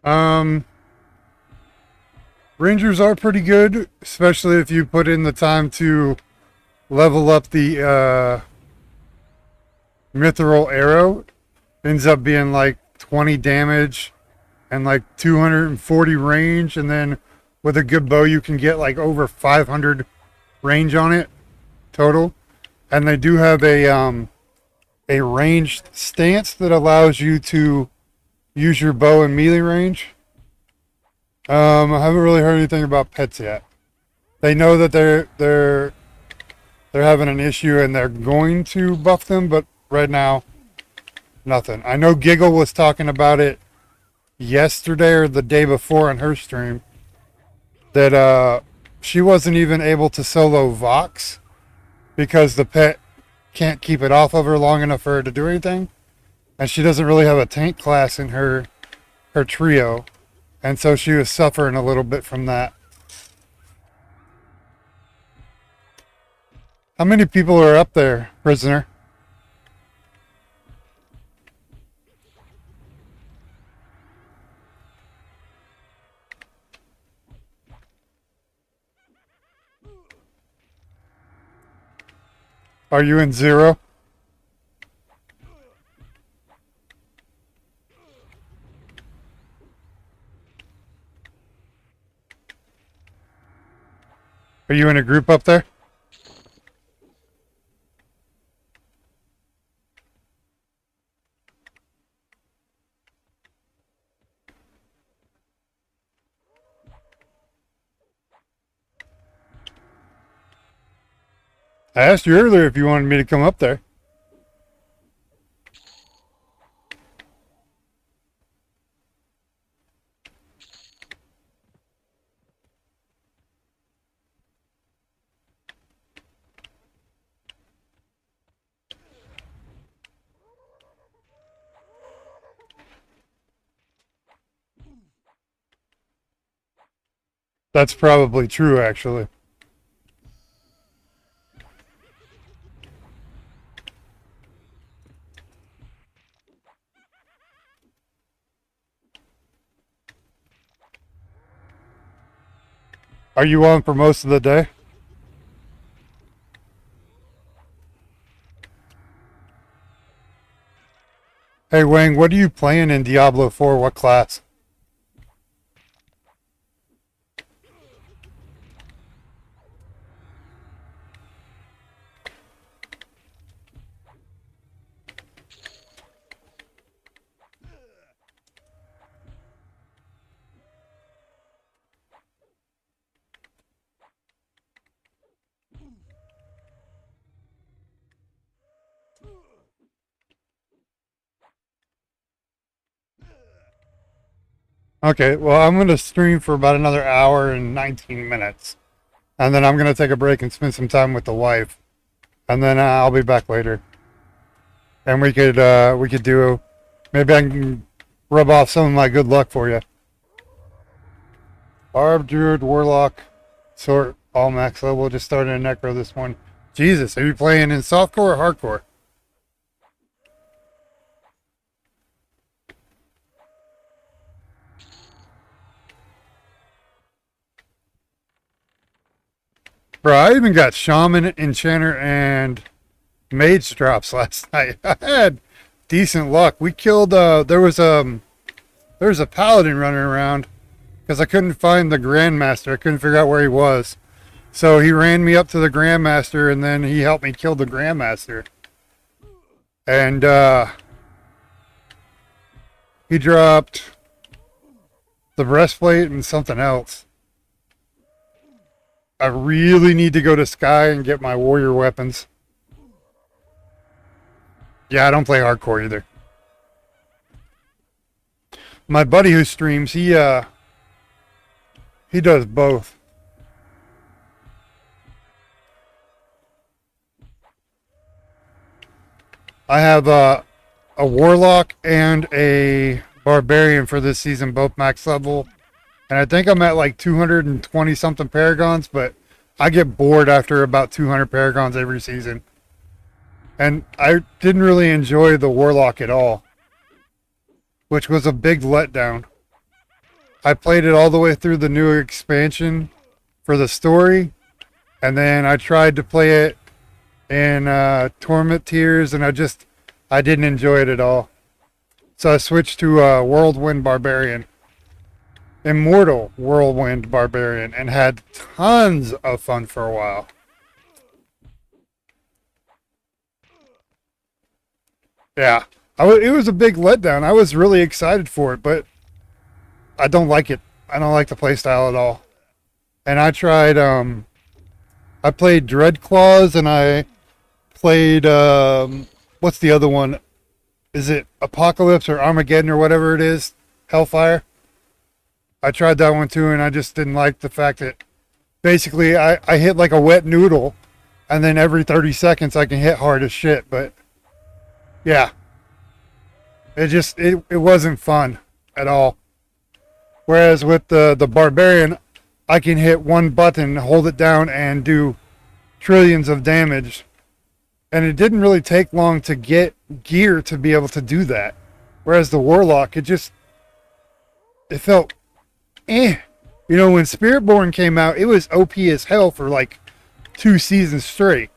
Um, Rangers are pretty good, especially if you put in the time to level up the Mithril Arrow. Ends up being like 20 damage and like 240 range, and then with a good bow you can get like over 500 range on it total. And they do have a ranged stance that allows you to use your bow in melee range. I haven't really heard anything about pets yet. They know that they're having an issue and they're going to buff them, but right now, nothing. I know Giggle was talking about it yesterday or the day before on her stream, that she wasn't even able to solo Vox because the pet can't keep it off of her long enough for her to do anything, and she doesn't really have a tank class in her trio, and so she was suffering a little bit from that. How many people are up there, prisoner? Are you in 0? Are you in a group up there? I asked you earlier if you wanted me to come up there. That's probably true, actually. Are you on for most of the day? Hey Wang, what are you playing in Diablo 4? What class? Okay, well, I'm going to stream for about another hour and 19 minutes. And then I'm going to take a break and spend some time with the wife. And then I'll be back later. And we could do, maybe I can rub off some of my good luck for you. Barb, Druid, Warlock, Sword, all max level. Just started a Necro this one. Jesus, are you playing in softcore or hardcore? Bro, I even got Shaman, Enchanter, and Mage drops last night. I had decent luck. We killed, there was a Paladin running around because I couldn't find the Grandmaster. I couldn't figure out where he was. So he ran me up to the Grandmaster, and then he helped me kill the Grandmaster. And he dropped the breastplate and something else. I really need to go to Sky and get my warrior weapons. Yeah, I don't play hardcore either. My buddy who streams, he does both. I have a warlock and a barbarian for this season, both max level. And I think I'm at like 220 something paragons, but I get bored after about 200 paragons every season. And I didn't really enjoy the warlock at all, which was a big letdown. I played it all the way through the new expansion for the story, and then I tried to play it in Torment Tears, and I didn't enjoy it at all. So I switched to Whirlwind Barbarian, Immortal Whirlwind Barbarian, and had tons of fun for a while. Yeah, it was a big letdown. I was really excited for it, but I don't like it. I don't like the playstyle at all. And I tried. I played Dreadclaws, and I played. What's the other one? Is it Apocalypse or Armageddon or whatever it is? Hellfire. I tried that one too, and I just didn't like the fact that basically I hit like a wet noodle, and then every 30 seconds I can hit hard as shit. But yeah, it wasn't fun at all. Whereas with the Barbarian, I can hit one button, hold it down, and do trillions of damage. And it didn't really take long to get gear to be able to do that. Whereas the Warlock, it felt eh. You know, when Spiritborn came out, it was OP as hell for like 2 seasons straight.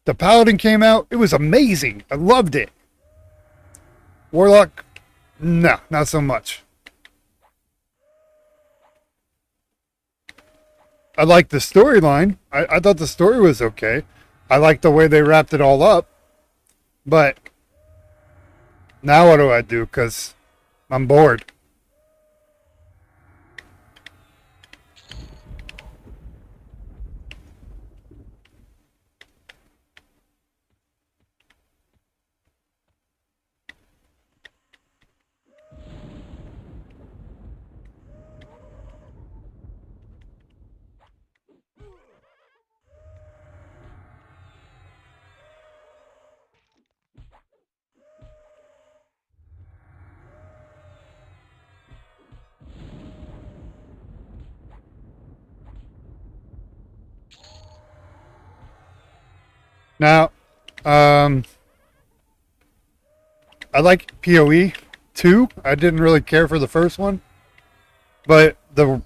The Paladin came out, it was amazing. I loved it. Warlock, no, not so much. I liked the storyline. I thought the story was okay. I liked the way they wrapped it all up. But now what do I do? Because I'm bored. Now, I like PoE 2. I didn't really care for the first one. But the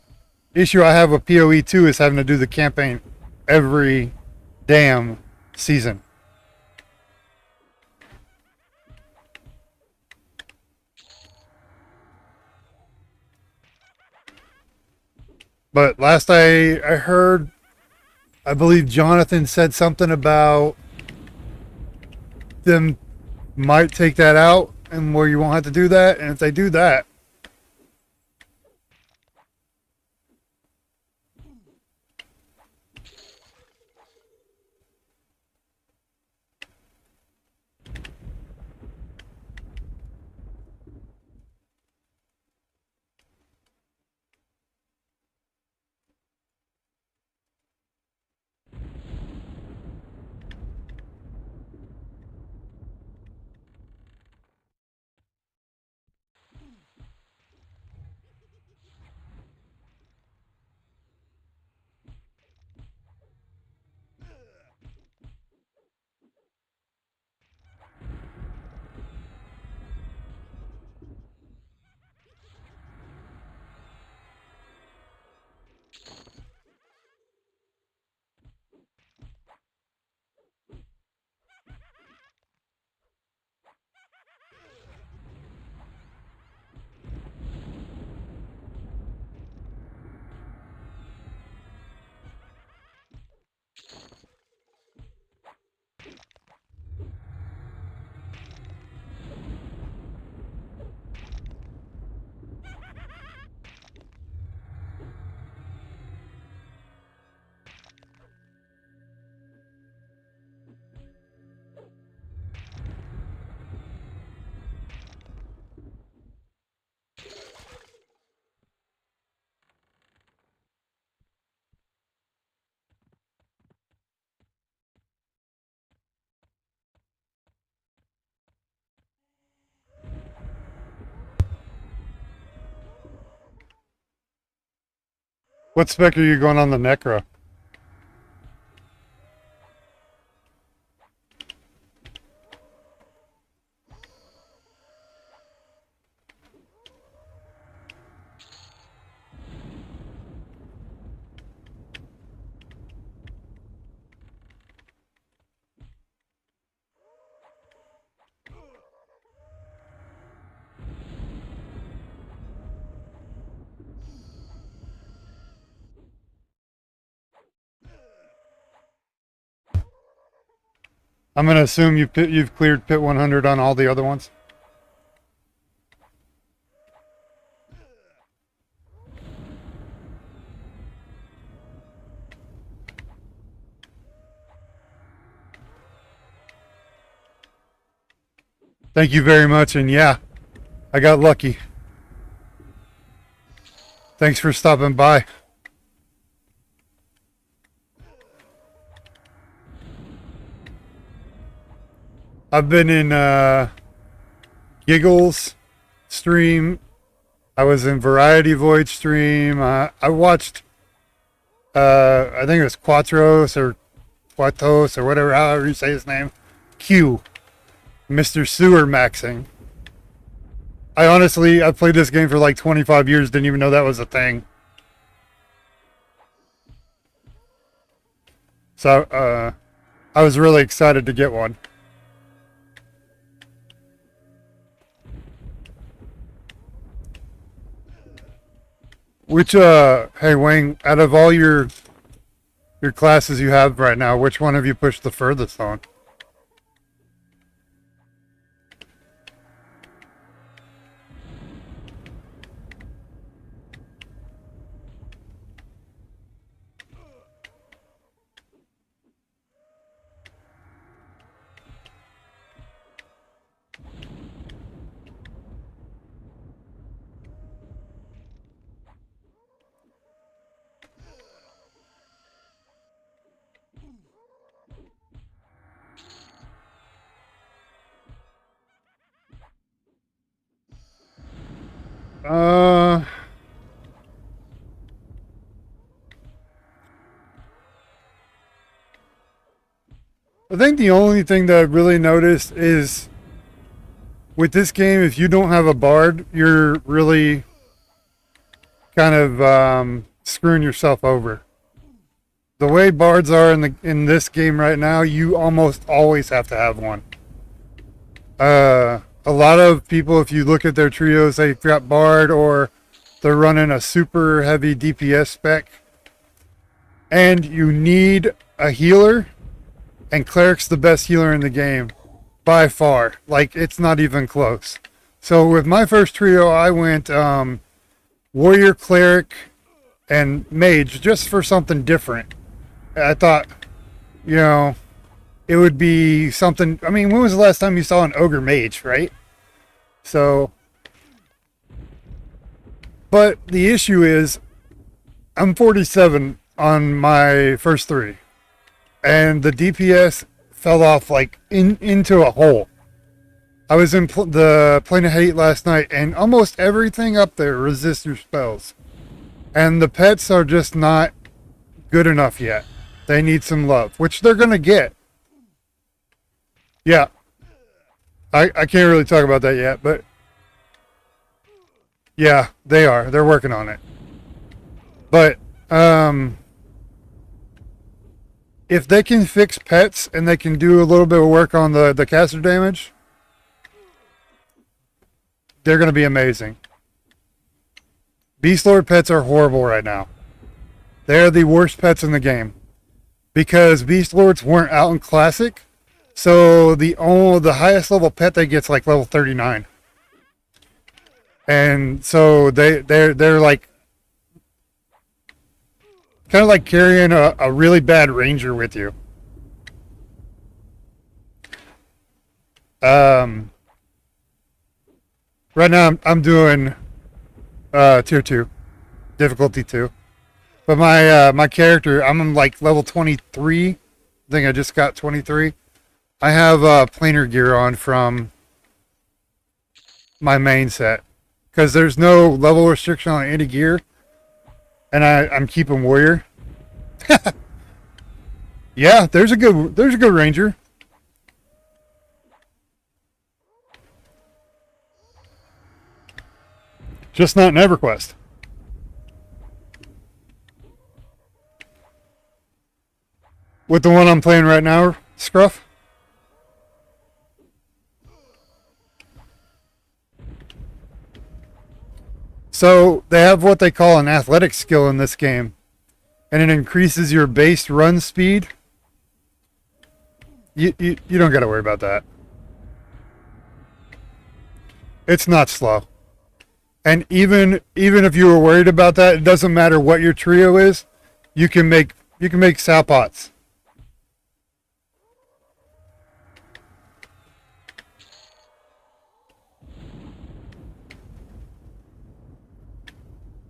issue I have with PoE 2 is having to do the campaign every damn season. But last I heard, I believe Jonathan said something about them might take that out and where you won't have to do that. And if they do that, what spec are you going on the Necro? I'm gonna assume you've cleared pit 100 on all the other ones. Thank you very much, and yeah, I got lucky. Thanks for stopping by. I've been in Giggles stream. I was in Variety Void stream. I watched, I think it was Quatros or Quatos or whatever, however you say his name. Q. Mr. Sewer Maxing. I've played this game for like 25 years, didn't even know that was a thing. So, I was really excited to get one. Which, hey Wayne, out of all your classes you have right now, which one have you pushed the furthest on? I think the only thing that I've really noticed is with this game, if you don't have a bard, you're really kind of screwing yourself over. The way bards are in this game right now, you almost always have to have one. A lot of people, if you look at their trios, they've got bard or they're running a super heavy DPS spec. And you need a healer, and cleric's the best healer in the game by far. Like, it's not even close. So with my first trio, I went warrior, cleric, and mage just for something different. I thought, you know, it would be something. I mean, when was the last time you saw an ogre mage, right? So, but the issue is, I'm 47 on my first three, and the DPS fell off like into a hole. I was in the Plane of Hate last night, and almost everything up there resists your spells, and the pets are just not good enough yet. They need some love, which they're gonna get. Yeah, I can't really talk about that yet, but yeah, they are. They're working on it. But if they can fix pets and they can do a little bit of work on the caster damage, they're going to be amazing. Beast Lord pets are horrible right now. They're the worst pets in the game because Beast Lords weren't out in Classic. So the highest level pet they get's like level 39. And so they're like kind of like carrying a really bad ranger with you. Right now I'm doing tier 2, difficulty 2. But my character, I'm like level 23. I think I just got 23. I have planar gear on from my main set because there's no level restriction on any gear, and I'm keeping warrior. Yeah, there's a good ranger. Just not in EverQuest. With the one I'm playing right now, Scruff. So they have what they call an athletic skill in this game, and it increases your base run speed You don't got to worry about that. It's not slow. And even if you were worried about that, it doesn't matter what your trio is. You can make sow pots.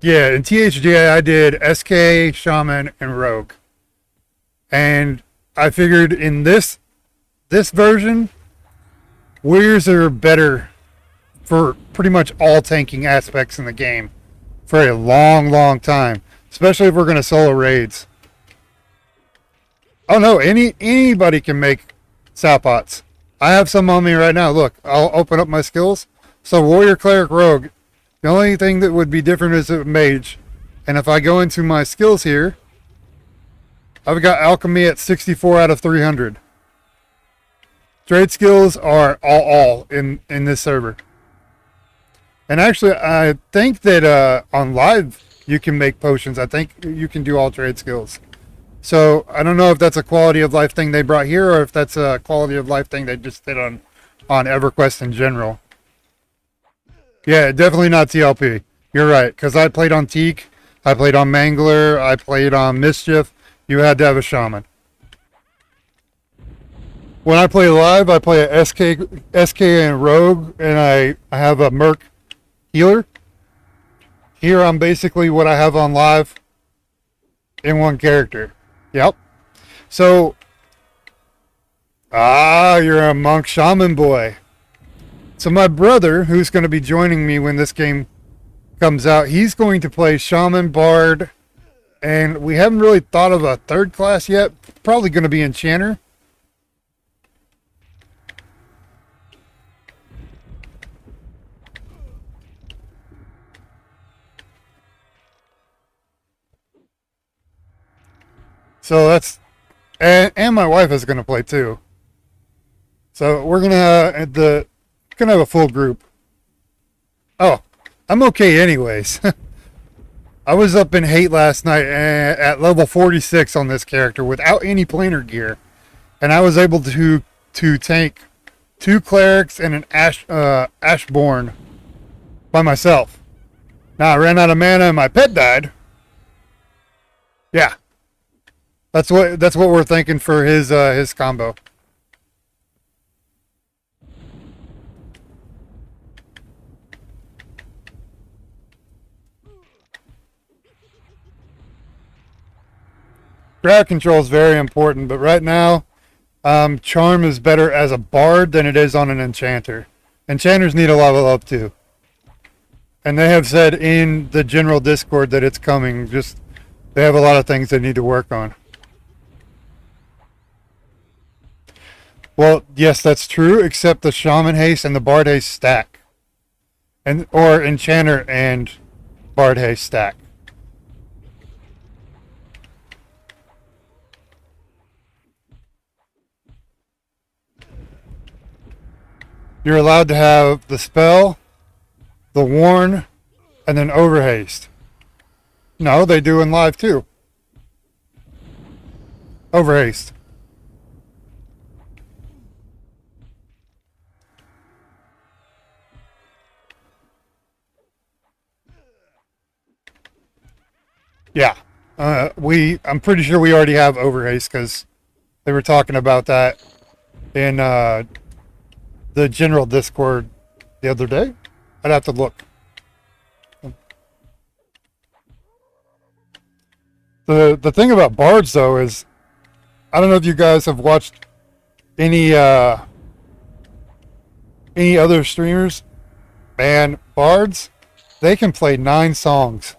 Yeah, in THJ I did SK, Shaman, and Rogue. And I figured in this version, warriors are better for pretty much all tanking aspects in the game for a long time, especially if we're going to solo raids. Oh no, anybody can make sow pots. I have some on me right now. Look, I'll open up my skills. So warrior, cleric, rogue. The only thing that would be different is a mage. And if I go into my skills here, I've got alchemy at 64 out of 300. Trade skills are all in this server. And actually, I think that on live you can make potions. I think you can do all trade skills. So I don't know if that's a quality of life thing they brought here, or if that's a quality of life thing they just did on EverQuest in general. Yeah, definitely not TLP. You're right, because I played on Teak, I played on Mangler, I played on Mischief. You had to have a shaman. When I play live, I play a SK and Rogue, and I have a Merc healer. Here I'm basically what I have on live in one character. Yep. So, you're a monk shaman boy. So my brother, who's going to be joining me when this game comes out, he's going to play shaman, bard, and we haven't really thought of a third class yet. Probably going to be enchanter. So that's, and my wife is going to play too. So we're going to have a full group. Oh, I'm okay anyways. I was up in hate last night at level 46 on this character without any planar gear. And I was able to tank 2 clerics and an Ashborn by myself. Now I ran out of mana and my pet died. Yeah. That's what we're thinking for his combo. Crowd control is very important, but right now, Charm is better as a bard than it is on an enchanter. Enchanters need a level up too. And they have said in the general Discord that it's coming. Just they have a lot of things they need to work on. Well, yes, that's true, except the Shaman Haste and the Bard Haste stack. Or Enchanter and Bard Haste stack. You're allowed to have the spell, the warn, and then overhaste. No, they do in live too. Overhaste. Yeah. I'm pretty sure we already have overhaste because they were talking about that in the general Discord the other day. I'd have to look. The thing about bards though is, I don't know if you guys have watched any other streamers. Man, bards, they can play 9 songs.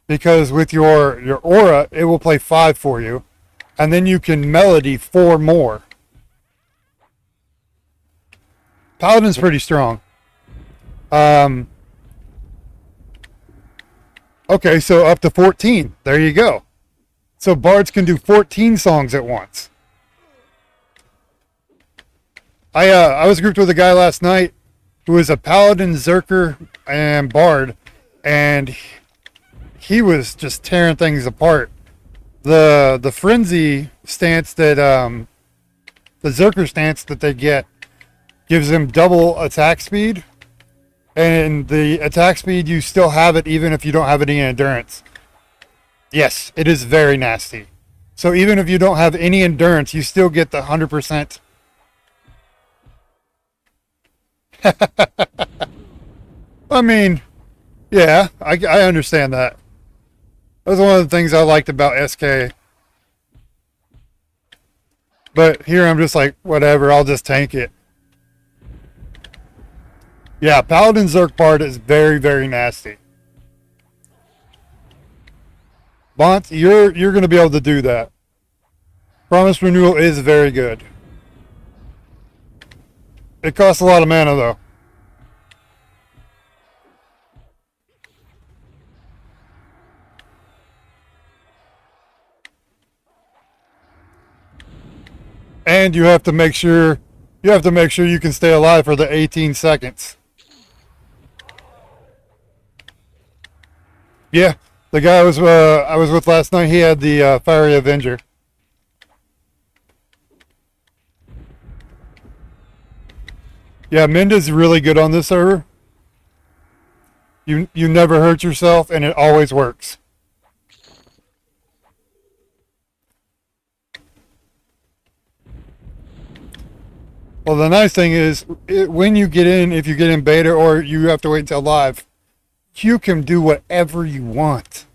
Because with your aura, it will play 5 for you. And then you can melody 4 more. Paladin's pretty strong. Okay, so up to 14. There you go. So bards can do 14 songs at once. I was grouped with a guy last night who was a paladin, Zerker, and bard. And he was just tearing things apart. The frenzy stance that the Zerker stance that they get gives them double attack speed. And the attack speed, you still have it even if you don't have any endurance. Yes, it is very nasty. So even if you don't have any endurance, you still get the 100%. I mean, yeah, I understand that. That's one of the things I liked about SK. But here I'm just like, whatever, I'll just tank it. Yeah, Paladin Zerk part is very, very nasty. Bont, you're going to be able to do that. Promise Renewal is very good. It costs a lot of mana, though. And you have to make sure you can stay alive for the 18 seconds. Yeah, the guy I was with last night, he had the Fiery Avenger. Yeah, Minda's really good on this server. You never hurt yourself, and it always works. Well, the nice thing is, when you get in, if you get in beta or you have to wait until live, you can do whatever you want.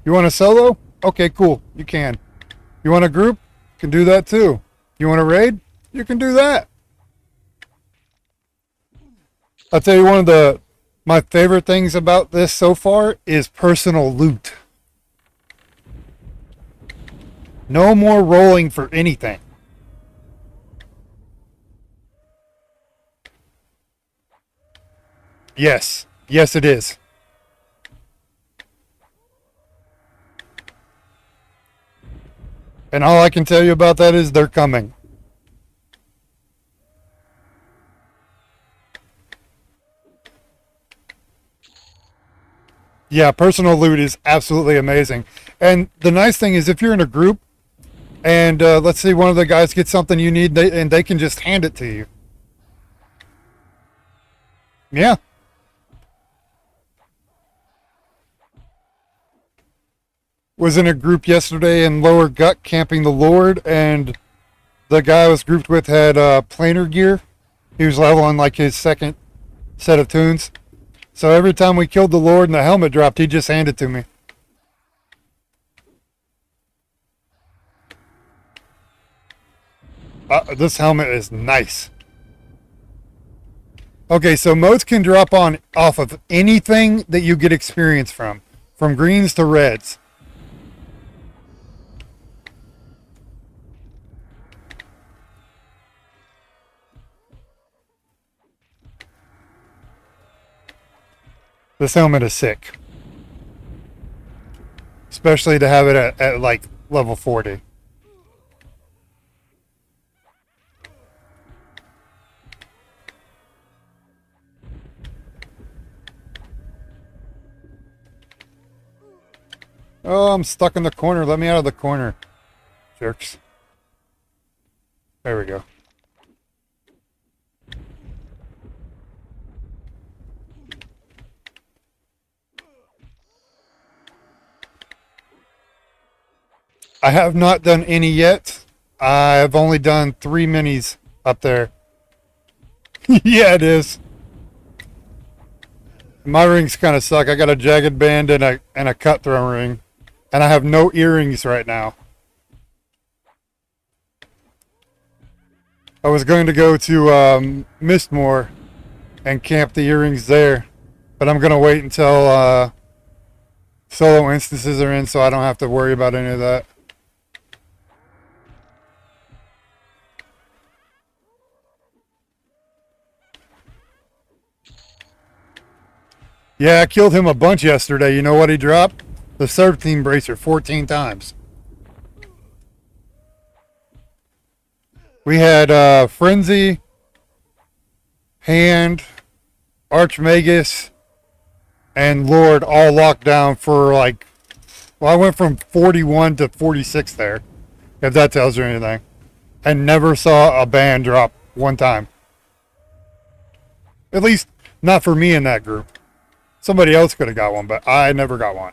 You want a solo? Okay, cool. You can. You want a group? You can do that too. You want a raid? You can do that. I'll tell you, one of my favorite things about this so far is personal loot. No more rolling for anything. Yes. Yes, it is. And all I can tell you about that is they're coming. Yeah, personal loot is absolutely amazing. And the nice thing is, if you're in a group, and let's say one of the guys gets something you need, and they can just hand it to you. Yeah. Was in a group yesterday in Lower Gut camping the Lord, and the guy I was grouped with had planar gear. He was leveling like his second set of tunes. So every time we killed the Lord and the helmet dropped, he'd just hand it to me. This helmet is nice. Okay, so modes can drop on off of anything that you get experience from greens to reds. This helmet is sick. Especially to have it at like level 40. Oh, I'm stuck in the corner. Let me out of the corner. Jerks. There we go. I have not done any yet. I've only done 3 minis up there. Yeah, it is. My rings kind of suck. I got a jagged band and a cut throw ring. And I have no earrings right now. I was going to go to Mistmore and camp the earrings there. But I'm going to wait until solo instances are in so I don't have to worry about any of that. Yeah, I killed him a bunch yesterday. You know what he dropped? The Serpentine Bracer 14 times. We had Frenzy, Hand, Archmagus, and Lord all locked down for like, well, I went from 41 to 46 there, if that tells you anything, and never saw a ban drop one time. At least not for me in that group. Somebody else could have got one, but I never got one.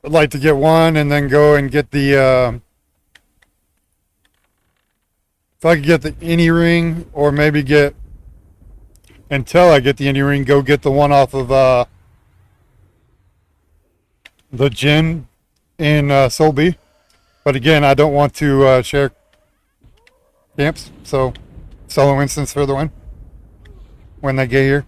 I'd like to get one and then go and get the, if I could get the any ring, or maybe get, until I get the any ring, go get the one off of the gym in Soul B. But again, I don't want to share camps, so solo instance for the win when they get here.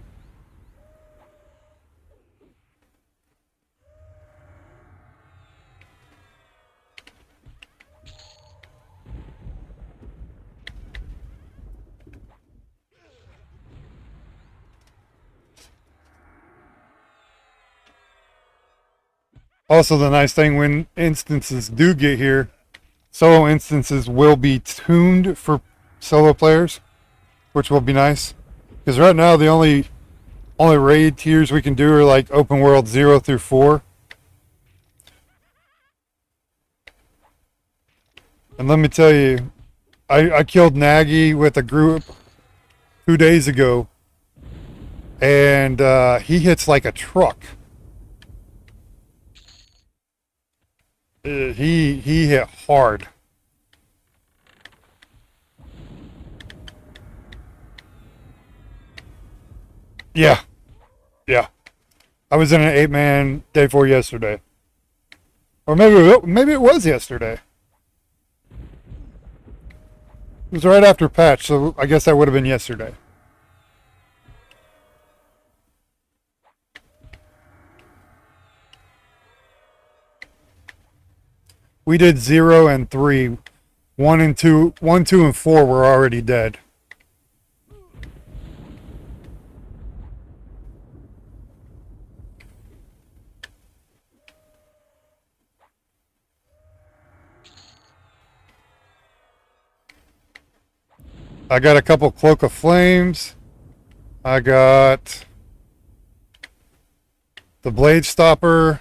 Also, the nice thing when instances do get here, solo instances will be tuned for solo players, which will be nice. Because right now the only raid tiers we can do are like open world 0 through 4. And let me tell you, I killed Nagy with a group 2 days ago, and he hits like a truck. He hit hard. Yeah. I was in an 8-man day 4 yesterday, or maybe it was yesterday. It was right after patch, so I guess that would have been yesterday. We did 0 and 3. 1 and 2, 1, 2, and 4 were already dead. I got a couple Cloak of Flames. I got the Blade Stopper.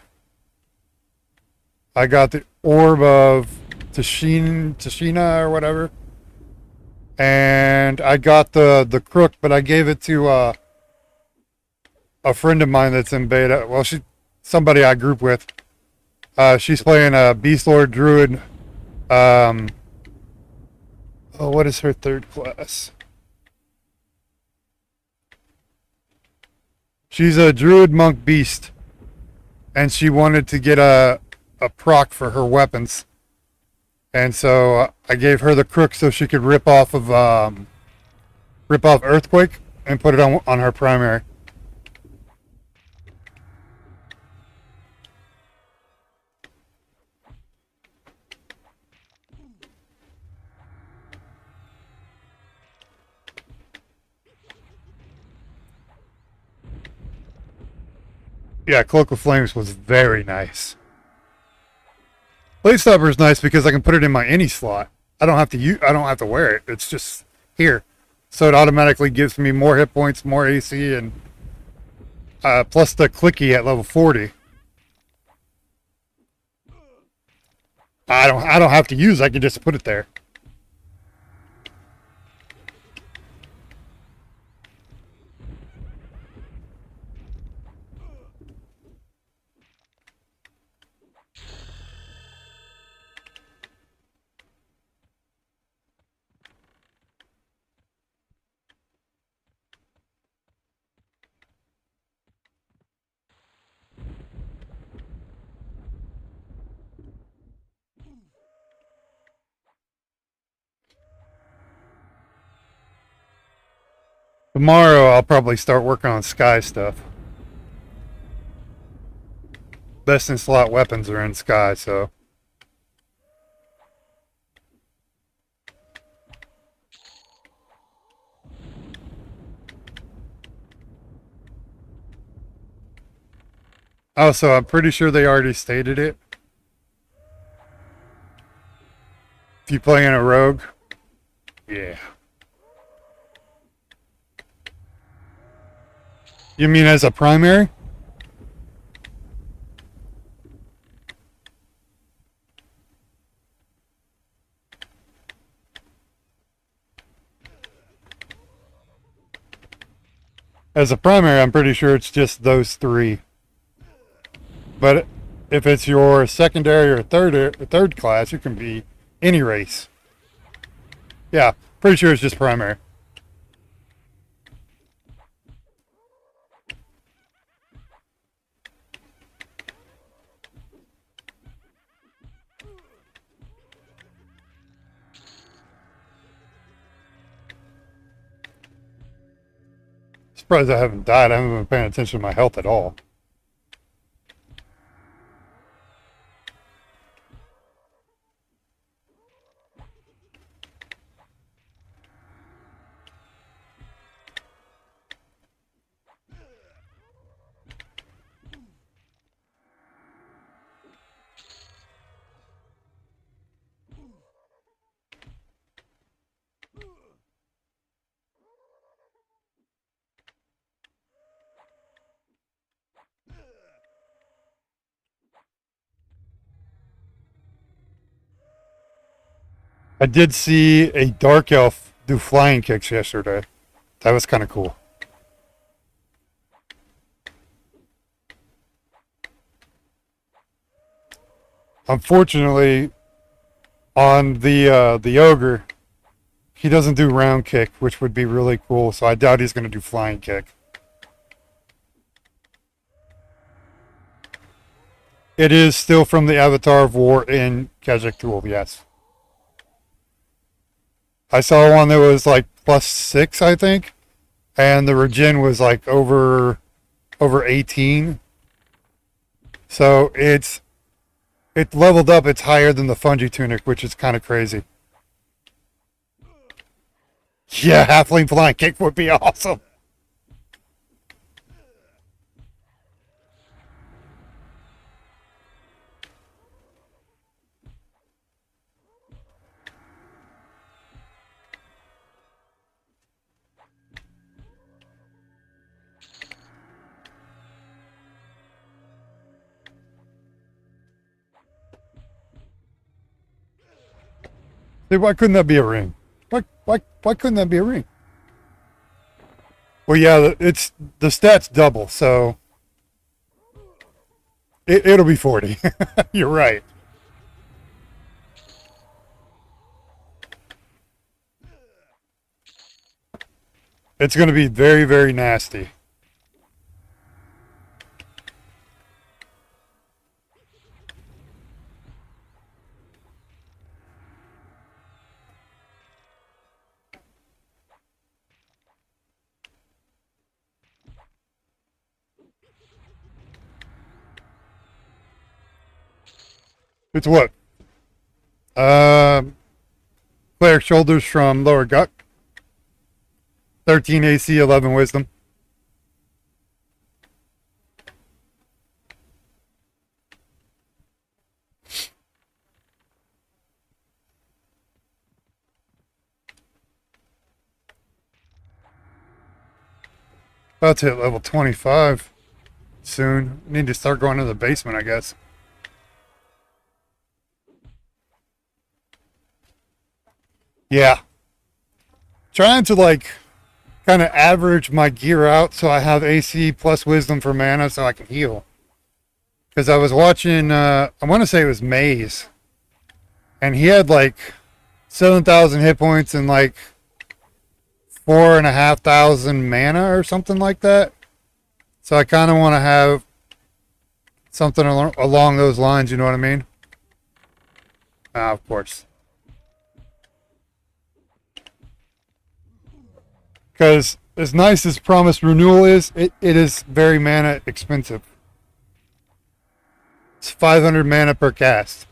I got the Orb of Tashina or whatever. And I got the Crook, but I gave it to a friend of mine that's in beta. Well, somebody I group with. She's playing a Beast Lord Druid. What is her third class? She's a Druid Monk Beast, and she wanted to get a proc for her weapons, and so I gave her the Crook so she could rip off Earthquake and put it on her primary. Yeah, Cloak of Flames was very nice. Blade Stopper is nice because I can put it in my any slot. I don't have to wear it. It's just here, so it automatically gives me more hit points, more AC, and plus the clicky at level 40. I don't have to use. I can just put it there. Tomorrow I'll probably start working on Sky stuff. Best in slot weapons are in Sky, so. Oh, so I'm pretty sure they already stated it. If you play in a rogue, yeah. You mean as a primary? As a primary, I'm pretty sure it's just those three. But if it's your secondary or third class, you can be any race. Yeah, pretty sure it's just primary. Surprised I haven't died. I haven't been paying attention to my health at all. I did see a dark elf do flying kicks yesterday. That was kind of cool. Unfortunately, on the ogre, he doesn't do round kick, which would be really cool. So I doubt he's going to do flying kick. It is still from the Avatar of War in Kajak Tool, yes. I saw one that was like +6, I think, and the regen was like over 18. So it leveled up. It's higher than the Fungi Tunic, which is kind of crazy. Yeah, halfling flying kick would be awesome. See, why couldn't that be a ring? Why couldn't that be a ring? Well, yeah, it's the stats double, so it'll be 40. You're right. It's going to be very, very nasty. It's what? Cleric Shoulders from Lower Gut. 13 AC, 11 Wisdom. About to hit level 25 soon. Need to start going to the basement, I guess. Yeah. Trying to like kind of average my gear out so I have AC plus wisdom for mana so I can heal. Because I was watching, I want to say it was Maze. And he had like 7,000 hit points and like 4,500 mana or something like that. So I kind of want to have something along those lines, you know what I mean? Of course. Because as nice as Promised Renewal is, it is very mana expensive. It's 500 mana per cast.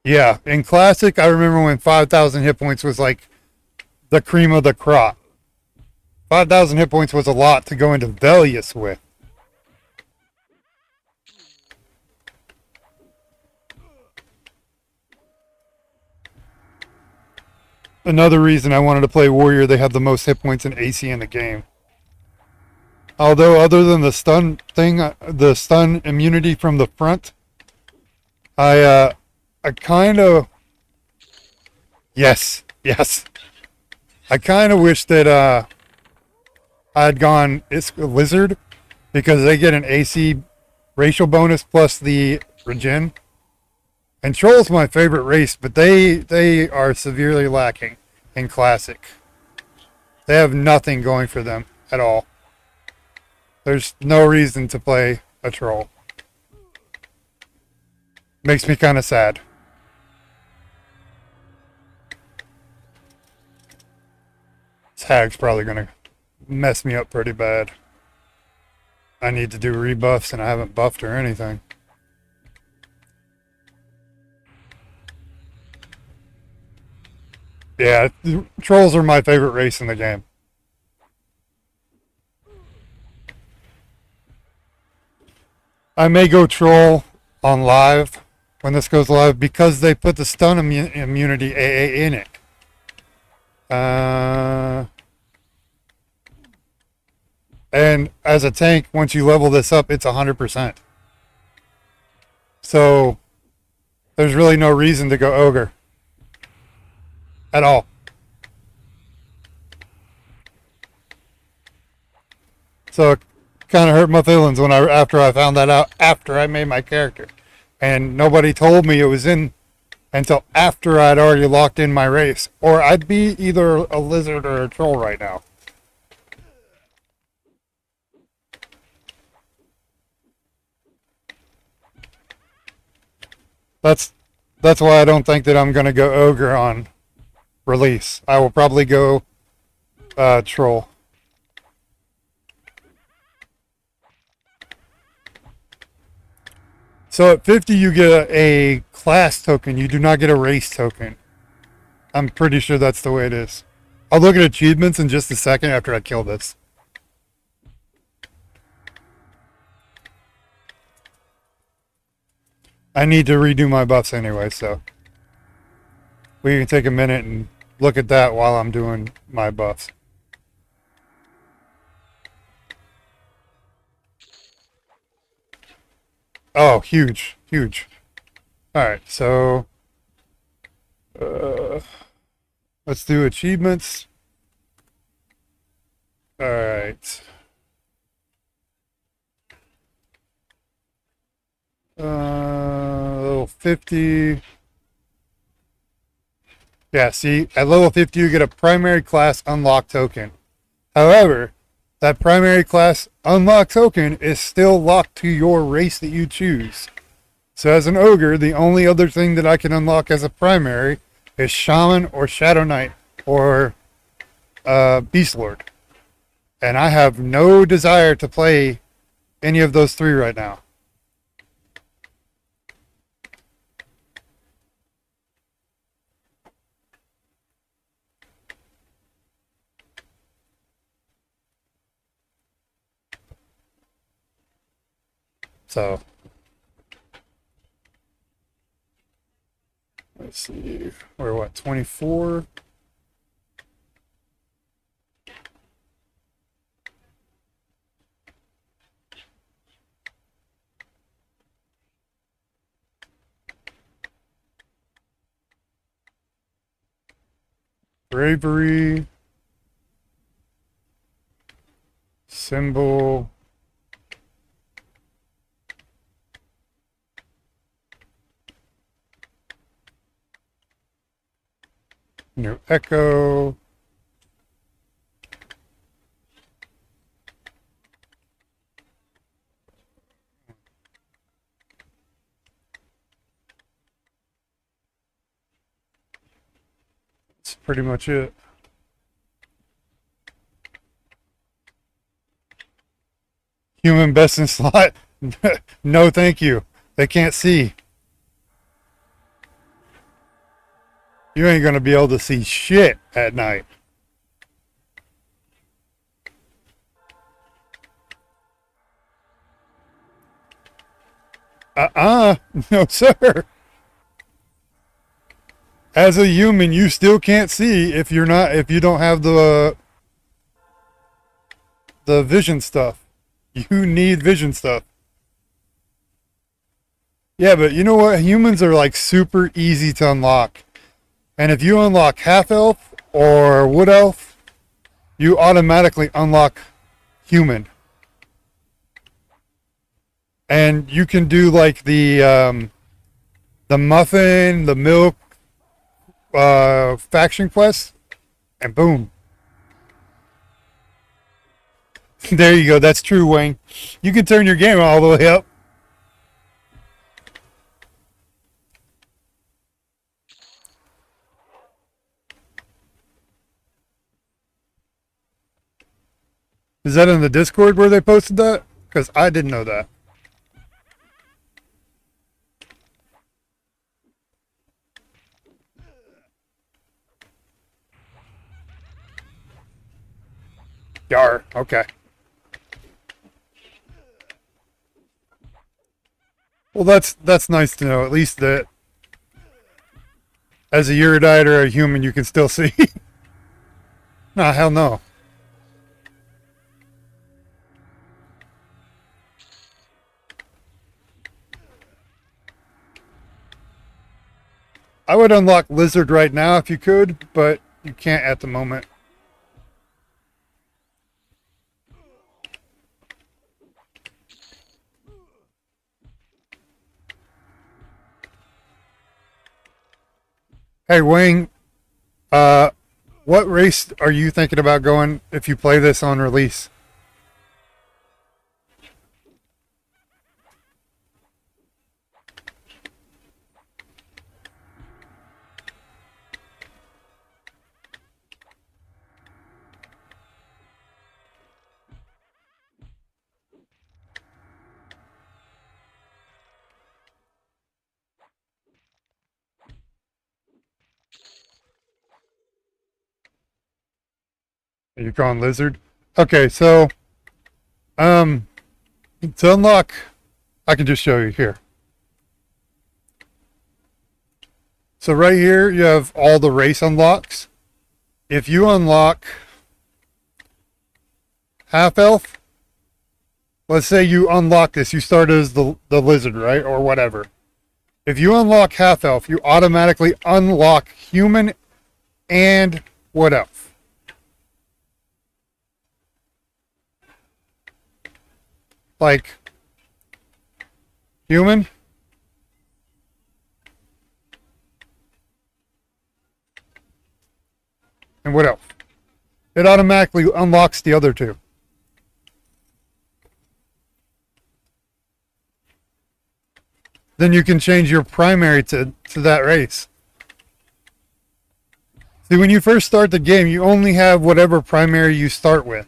Yeah, in Classic, I remember when 5,000 hit points was like the cream of the crop. 5,000 hit points was a lot to go into Velious with. another reason I wanted to play Warrior. They have the most hit points and AC in the game. Although, other than the stun thing, the stun immunity from the front, I kind of, yes, I kind of wish that I had gone Lizard, because they get an AC racial bonus plus the regen. And Troll's my favorite race, but they are severely lacking in Classic. They have nothing going for them at all. There's no reason to play a Troll. Makes me kind of sad. This hag's probably going to mess me up pretty bad. I need to do rebuffs and I haven't buffed or anything. Yeah, Trolls are my favorite race in the game. I may go Troll on live when this goes live because they put the stun immunity AA in it. And as a tank, once you level this up, it's 100%. So there's really no reason to go Ogre at all. So it kind of hurt my feelings when after I found that out after I made my character, and nobody told me it was in until after I'd already locked in my race, or I'd be either a Lizard or a Troll right now. That's why I don't think that I'm gonna go Ogre on release. I will probably go Troll. So at 50 you get a class token. You do not get a race token. I'm pretty sure that's the way it is. I'll look at achievements in just a second after I kill this. I need to redo my buffs anyway, so we can take a minute and look at that while I'm doing my buffs. Oh, huge. Alright, so let's do achievements. Alright. Level 50. Yeah, see, at level 50 you get a primary class unlock token. However, that primary class unlock token is still locked to your race that you choose. So as an Ogre, the only other thing that I can unlock as a primary is Shaman or Shadow Knight or Beast Lord. And I have no desire to play any of those three right now. So, let's see, we're what, 24? Bravery, symbol, new echo, that's pretty much it. Human best in slot? No, thank you. They can't see. You ain't gonna be able to see shit at night. No sir. As a human, you still can't see if you don't have the vision stuff. You need vision stuff. Yeah, but you know what? Humans are like super easy to unlock. And if you unlock half elf or wood elf, you automatically unlock human. And you can do like the muffin, the milk faction quest, and boom. There you go. That's true, Wayne. You can turn your game all the way up. Is that in the Discord where they posted that? Because I didn't know that. Yar. Okay. Well, that's nice to know. At least that as a Eurodite or a human, you can still see. Nah, hell no. I would unlock Lizard right now if you could, but you can't at the moment. Hey, Wayne, what race are you thinking about going if you play this on release? Are you calling Lizard? Okay, so um to unlock, I can just show you here. So right here you have all the race unlocks. If you unlock half elf, let's say you unlock this, you start as the lizard, right? Or whatever. If you unlock half elf, you automatically unlock human and wood elf. Like human, and what else? It automatically unlocks the other two. Then you can change your primary to that race. See, when you first start the game, you only have whatever primary you start with.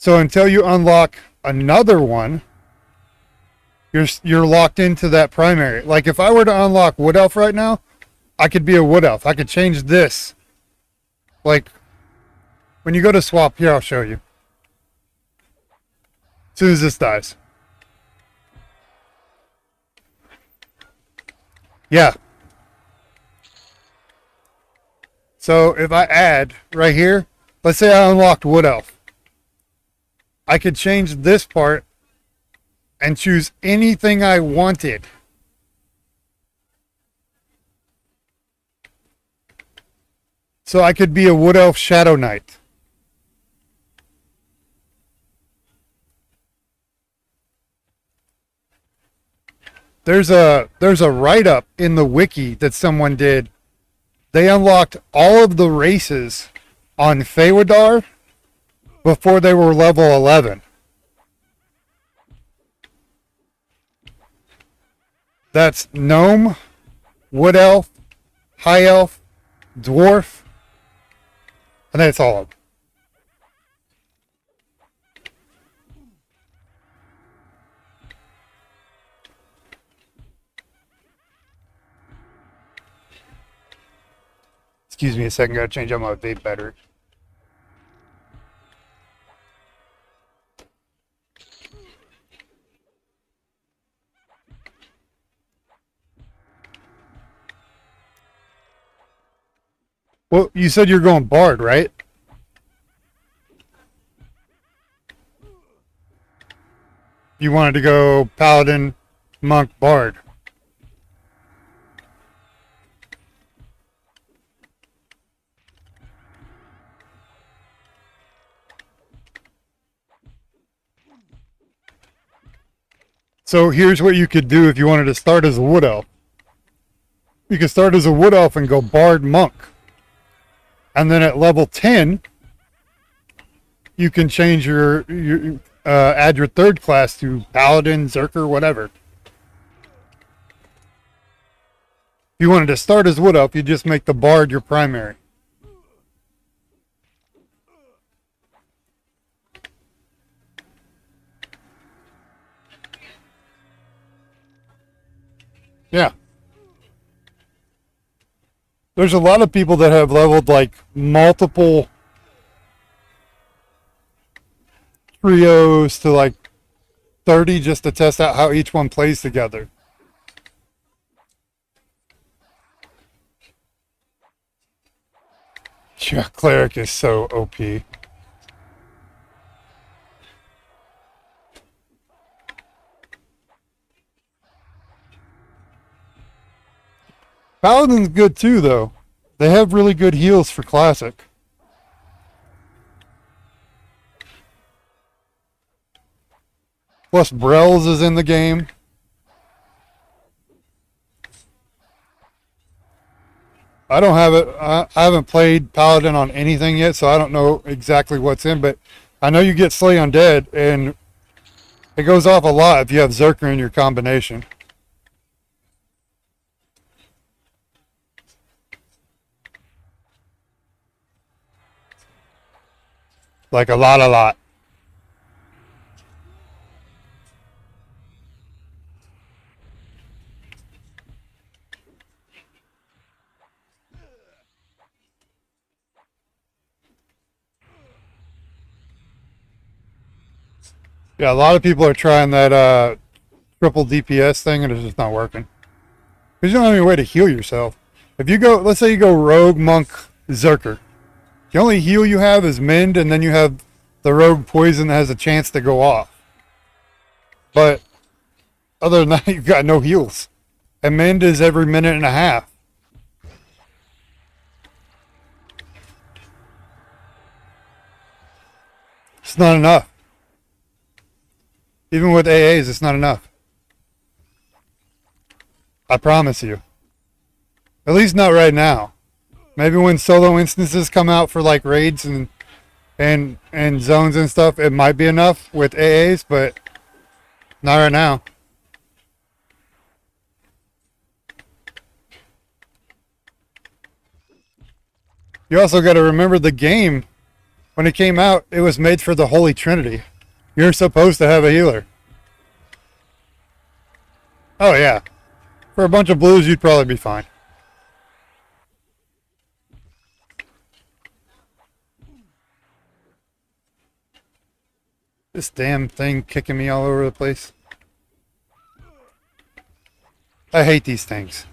So until you unlock another one, you're locked into that primary. Like if I were to unlock Wood Elf right now, I could be a Wood Elf. I could change this. Like when you go to swap, here I'll show you. As soon as this dies. Yeah. So if I add right here, let's say I unlocked Wood Elf. I could change this part and choose anything I wanted. So I could be a Wood Elf Shadow Knight. There's a write-up in the wiki that someone did. They unlocked all of the races on Feywidar before they were level 11. That's Gnome, Wood Elf, High Elf, Dwarf, and that's all of them. Excuse me a second, gotta change out my vape battery. Well, you said you're going Bard, right? You wanted to go Paladin, Monk, Bard. So here's what you could do if you wanted to start as a Wood Elf. You could start as a Wood Elf and go Bard, Monk. And then at level 10, you can change your add your third class to Paladin, Zerker, whatever. If you wanted to start as Wood Elf, you just make the Bard your primary. Yeah. There's a lot of people that have leveled like multiple trios to like 30 just to test out how each one plays together. Yeah, Cleric is so OP. Paladin's good too, though. They have really good heals for Classic. Plus, Brells is in the game. I don't have it. I haven't played Paladin on anything yet, so I don't know exactly what's in, but I know you get Slay Undead, and it goes off a lot if you have Zerker in your combination. Like a lot. Yeah, a lot of people are trying that triple DPS thing, and it's just not working. Because you don't have any way to heal yourself. If you go, let's say you go Rogue, Monk, Zerker. The only heal you have is Mend, and then you have the Rogue Poison that has a chance to go off. But other than that, you've got no heals. And Mend is every minute and a half. It's not enough. Even with AAs, it's not enough. I promise you. At least not right now. Maybe when solo instances come out for like raids and zones and stuff, it might be enough with AAs, but not right now. You also got to remember the game, when it came out, it was made for the Holy Trinity. You're supposed to have a healer. Oh yeah. For a bunch of blues, you'd probably be fine. This damn thing kicking me all over the place. I hate these things.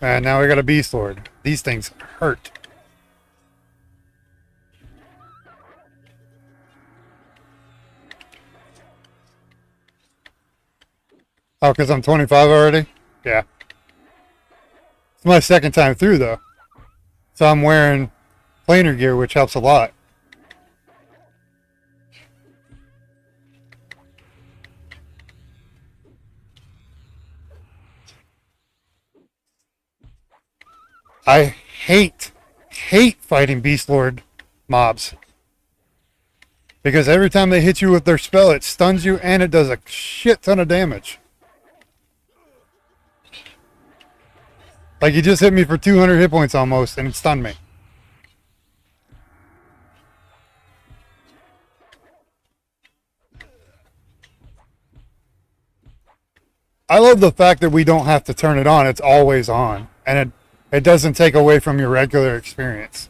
And now we got a Beast Lord. These things hurt. Oh, because I'm 25 already? Yeah. It's my second time through, though. So I'm wearing planar gear, which helps a lot. I hate fighting Beast Lord mobs. Because every time they hit you with their spell, it stuns you and it does a shit ton of damage. Like, he just hit me for 200 hit points almost, and it stunned me. I love the fact that we don't have to turn it on. It's always on. And it doesn't take away from your regular experience.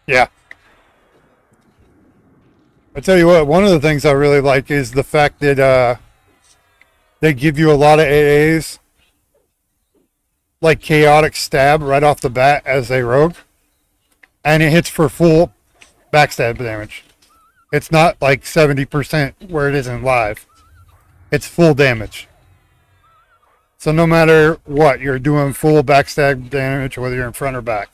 Yeah. tell you what, one of the things I really like is the fact that they give you a lot of AAs, like chaotic stab right off the bat as a rogue, and it hits for full backstab damage. It's not like 70% where it is in live. It's full damage. So no matter what, you're doing full backstab damage whether you're in front or back.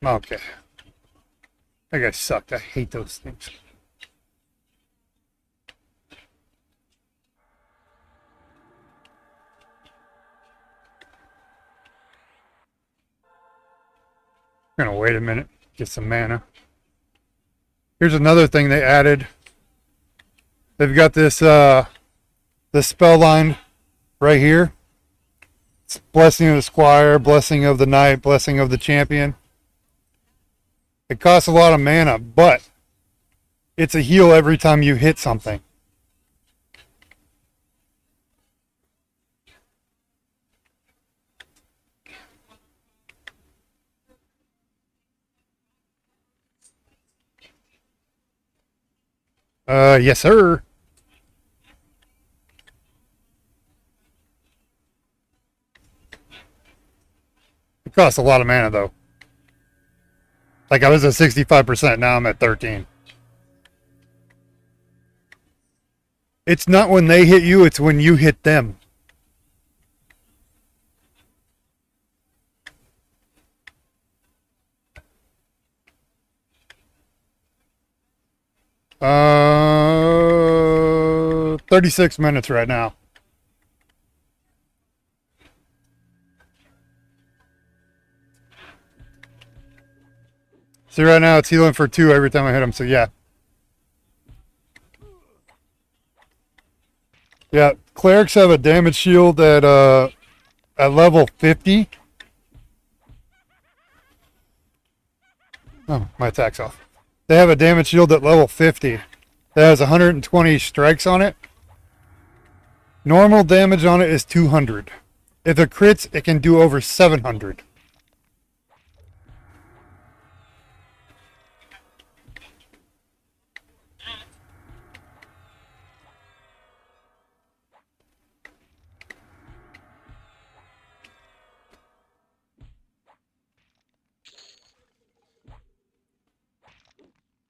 Okay. That guy sucked. I hate those things. I'm gonna wait a minute, get some mana. Here's another thing they added. They've got this this spell line right here. It's Blessing of the Squire, Blessing of the Knight, Blessing of the Champion. It costs a lot of mana, but it's a heal every time you hit something. Yes, sir. It costs a lot of mana, though. Like, I was at 65%, now I'm at 13. It's not when they hit you, it's when you hit them. Uh, 36 minutes right now. See, right now it's healing for 2 every time I hit him, so yeah. Yeah, clerics have a damage shield at level 50. Oh, my attack's off. They have a damage shield at level 50 that has 120 strikes on it. Normal damage on it is 200. If it crits, it can do over 700.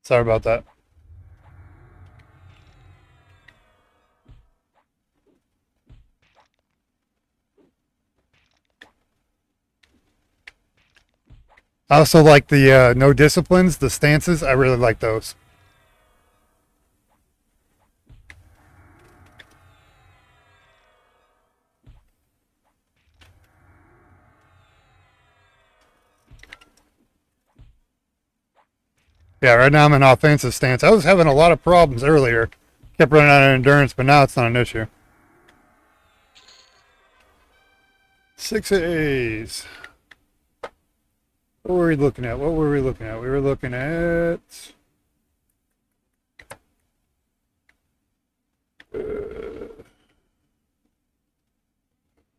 Sorry about that. I also like the no disciplines, the stances. I really like those. Yeah, right now I'm in offensive stance. I was having a lot of problems earlier. Kept running out of endurance, but now it's not an issue. 6 A's. What were we looking at? What were we looking at? We were looking at...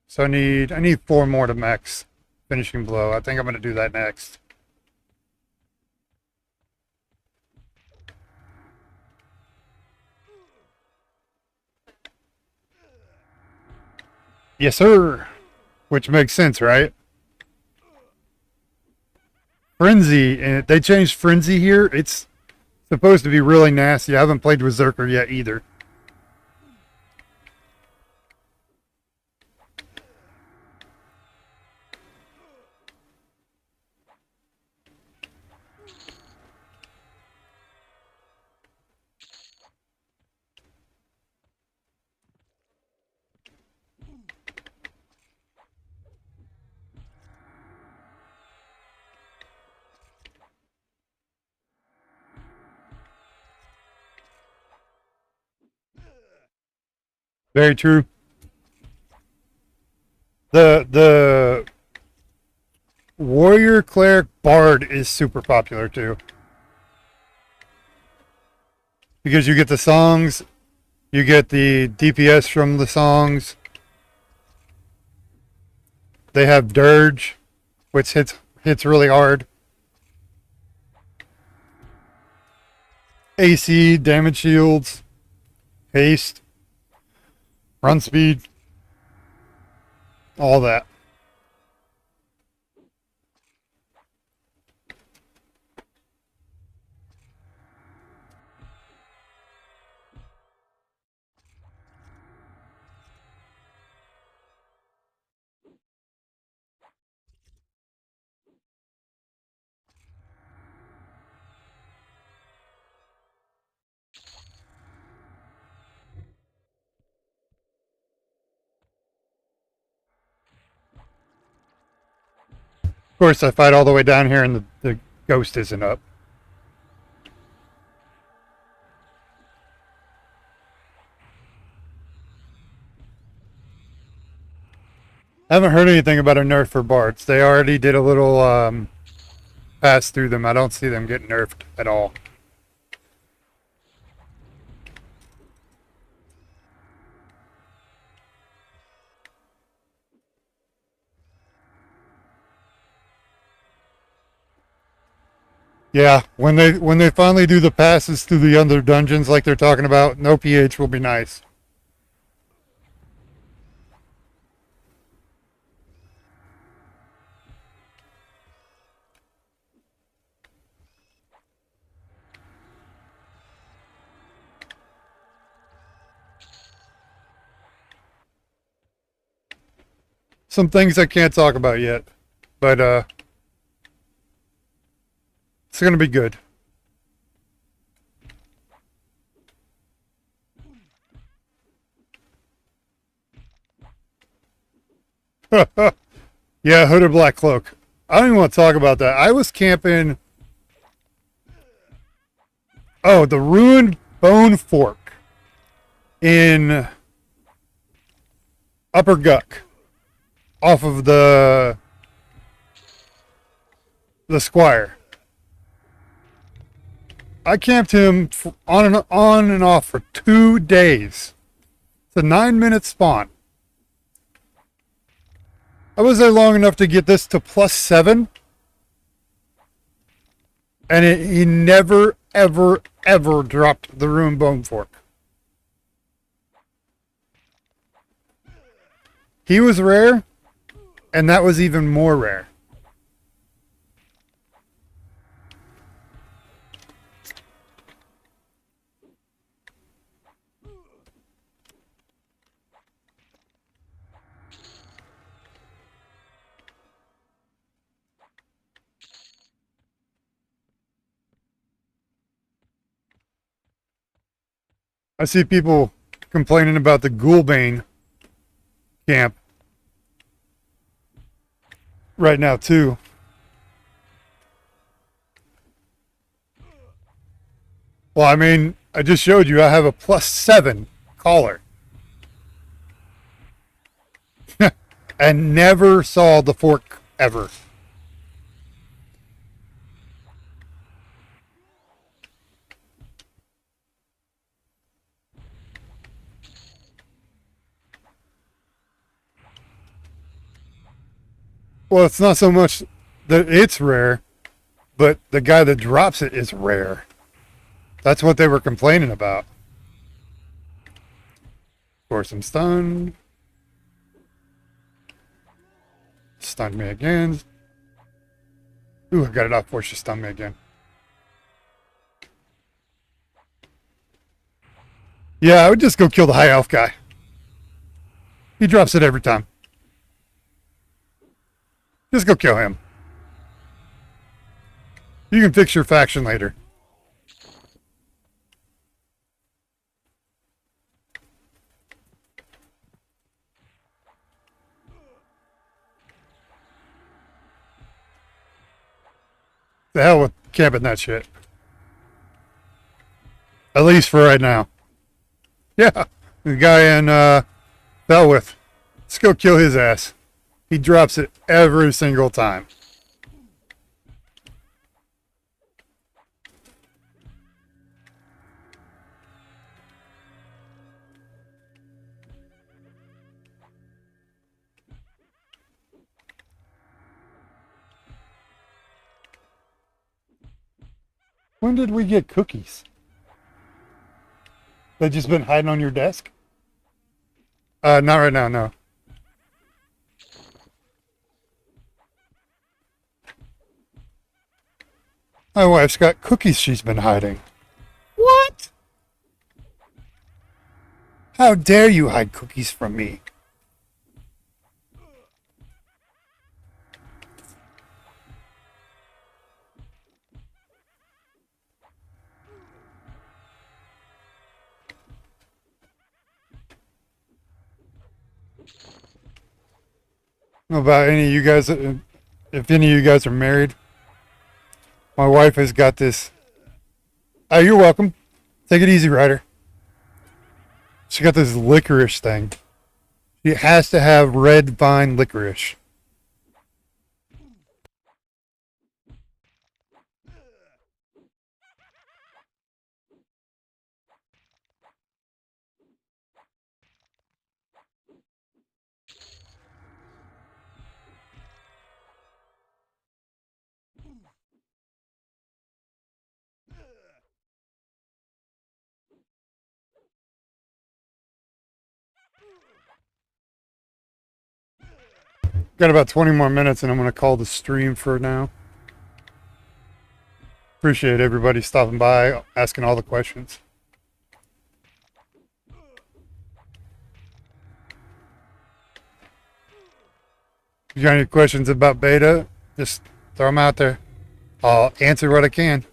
So I need 4 more to max finishing blow. I think I'm going to do that next. Yes, sir. Which makes sense, right? Frenzy, and they changed Frenzy here. It's supposed to be really nasty. I haven't played Berserker yet either. Very true. The Warrior Cleric Bard is super popular too. Because you get the songs, you get the DPS from the songs, They have Dirge, which hits really hard. AC, damage shields, haste, run speed, all that. Of course, I fight all the way down here and the ghost isn't up. I haven't heard anything about a nerf for bards. They already did a little pass through them. I don't see them getting nerfed at all. Yeah, when they finally do the passes through the other dungeons like they're talking about, no PH will be nice. Some things I can't talk about yet, but it's gonna be good. Yeah, Hooded Black Cloak. I don't even want to talk about that. I was camping. Oh, the Ruined Bone Fork in Upper Guck, off of the Squire. I camped him on and off for 2 days. It's a 9-minute spawn. I was there long enough to get this to +7. And he never, ever, ever dropped the Ruined Bone Fork. He was rare, and that was even more rare. I see people complaining about the Ghoulbane camp right now too. Well, I mean, I just showed you I have a +7 collar. And never saw the fork ever. Well, it's not so much that it's rare, but the guy that drops it is rare. That's what they were complaining about. Of course, I'm stunned. Stunned me again. Ooh, I got it off before she stunned me again. Yeah, I would just go kill the high elf guy. He drops it every time. Just go kill him. You can fix your faction later. The hell with camping that shit. At least for right now. Yeah, the guy in Belwith. Let's go kill his ass. He drops it every single time. When did we get cookies? They just been hiding on your desk? Not right now, no. My wife's got cookies she's been hiding. What? How dare you hide cookies from me? Know about any of you guys, if any of you guys are married, my wife has got this. Oh, you're welcome. Take it easy, Ryder. She got this licorice thing. She has to have red vine licorice. Got about 20 more minutes and I'm going to call the stream for now. Appreciate everybody stopping by, asking all the questions. If you got any questions about beta, just throw them out there. I'll answer what I can.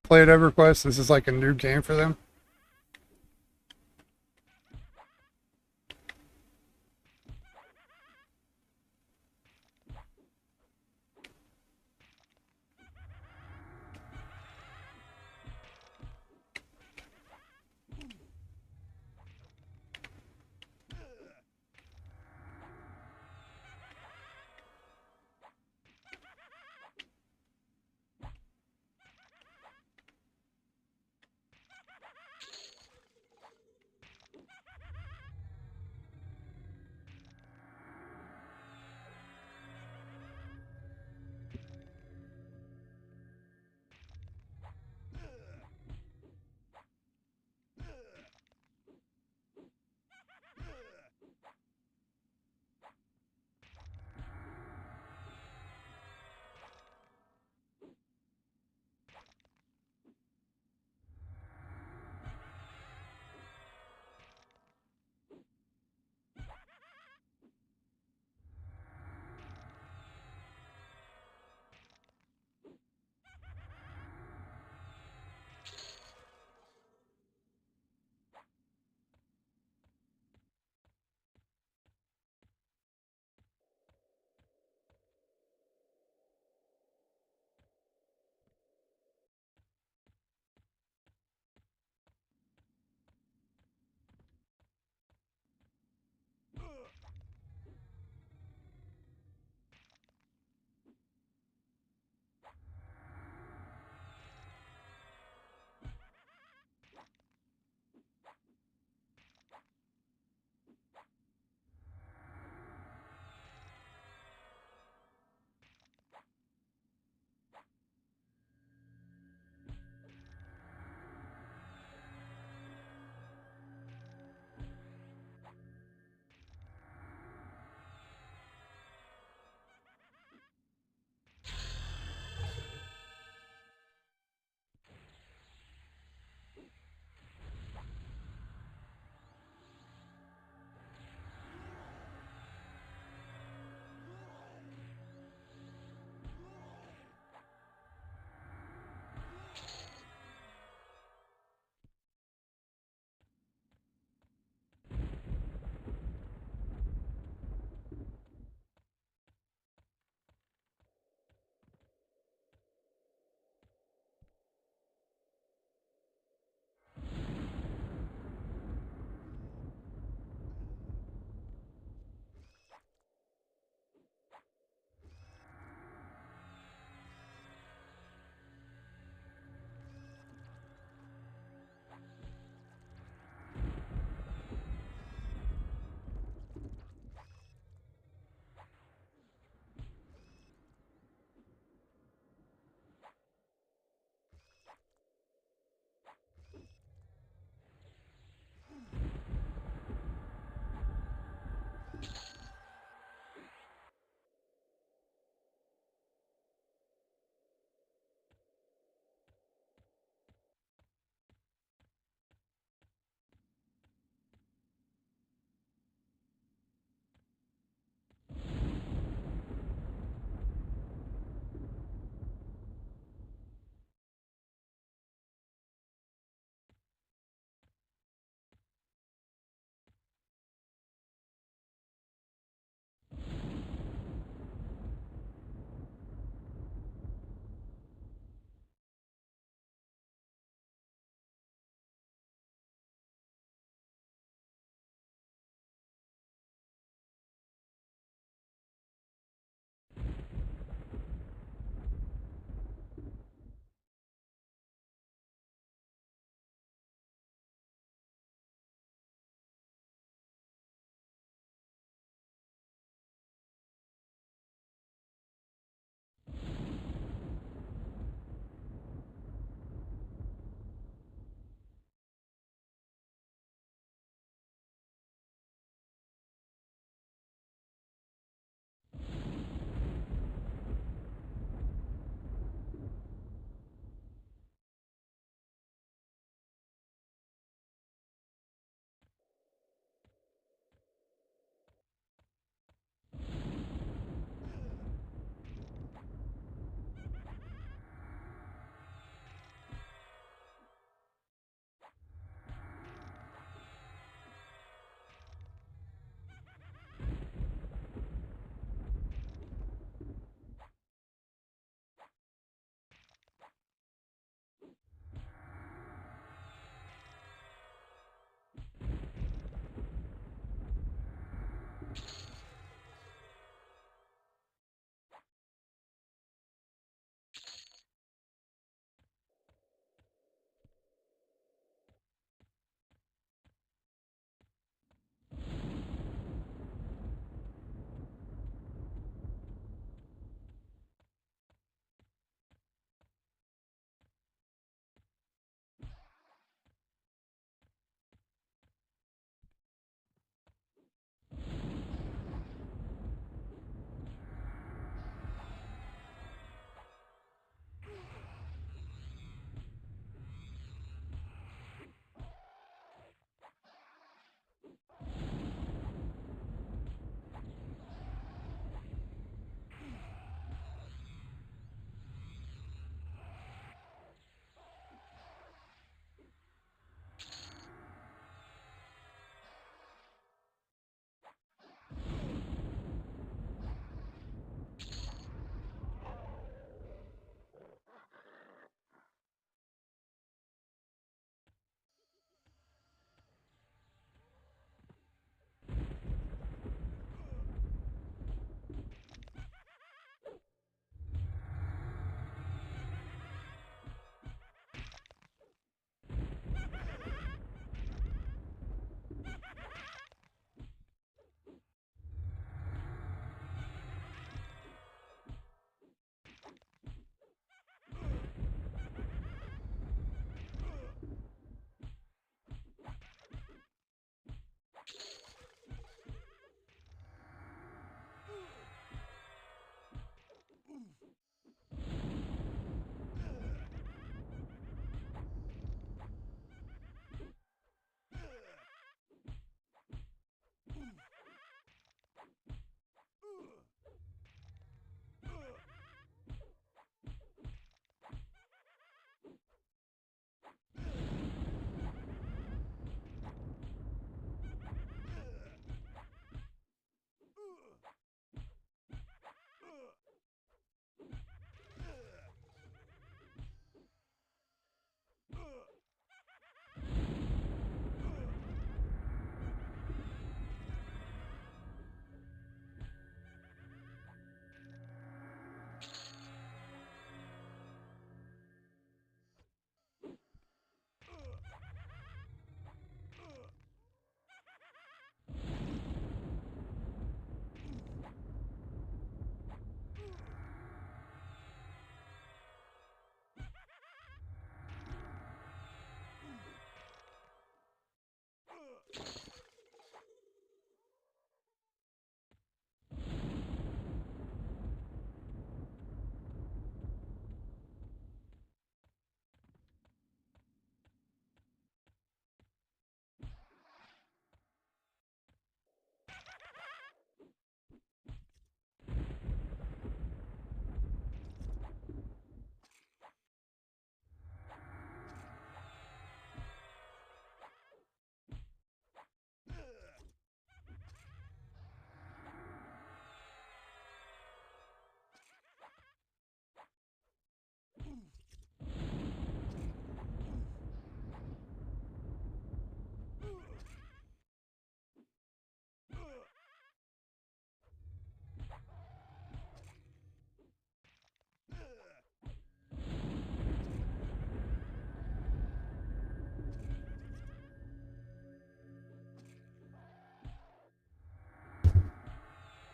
Played EverQuest. This is like a new game for them.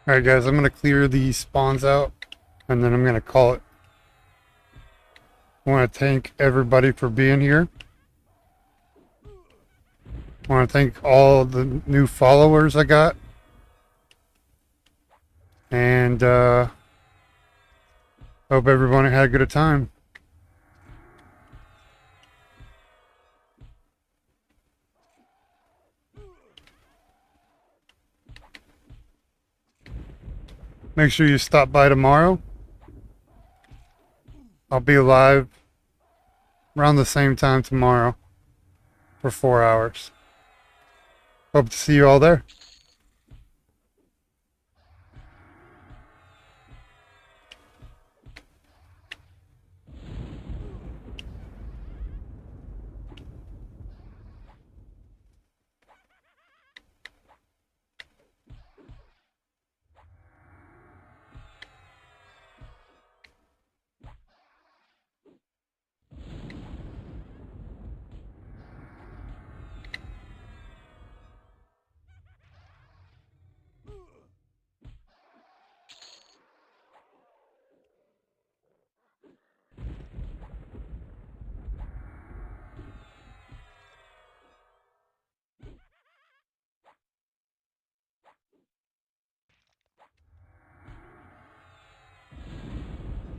Alright guys, I'm gonna clear these spawns out and then I'm gonna call it. I want to thank everybody for being here. I want to thank all the new followers I got. And hope everyone had a good time. Make sure you stop by tomorrow. I'll be live around the same time tomorrow for 4 hours. Hope to see you all there.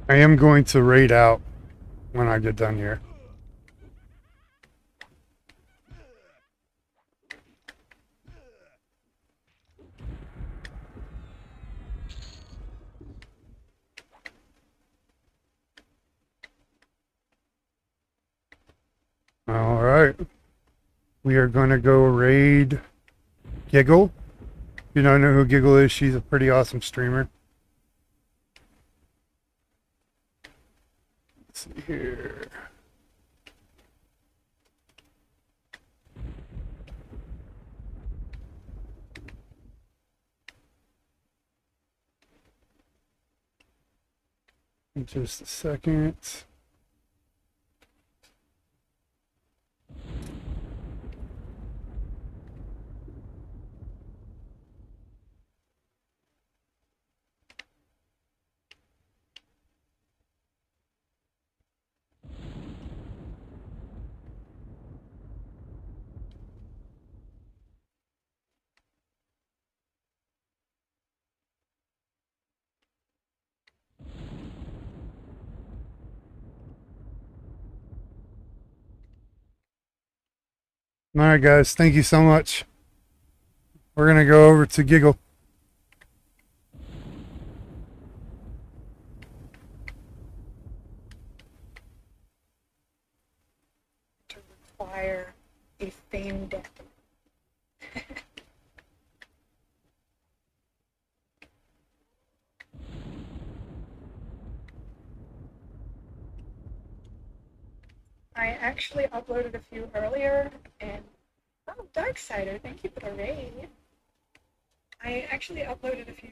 I am going to raid out when I get done here. All right. We are going to go raid Giggle. If you don't know who Giggle is, she's a pretty awesome streamer. Let's see here. In just a second. All right, guys. Thank you so much. We're going to go over to Giggle. To require a fame death. I actually uploaded a few earlier, and oh, Darksider, thank you for the raid. I actually uploaded a few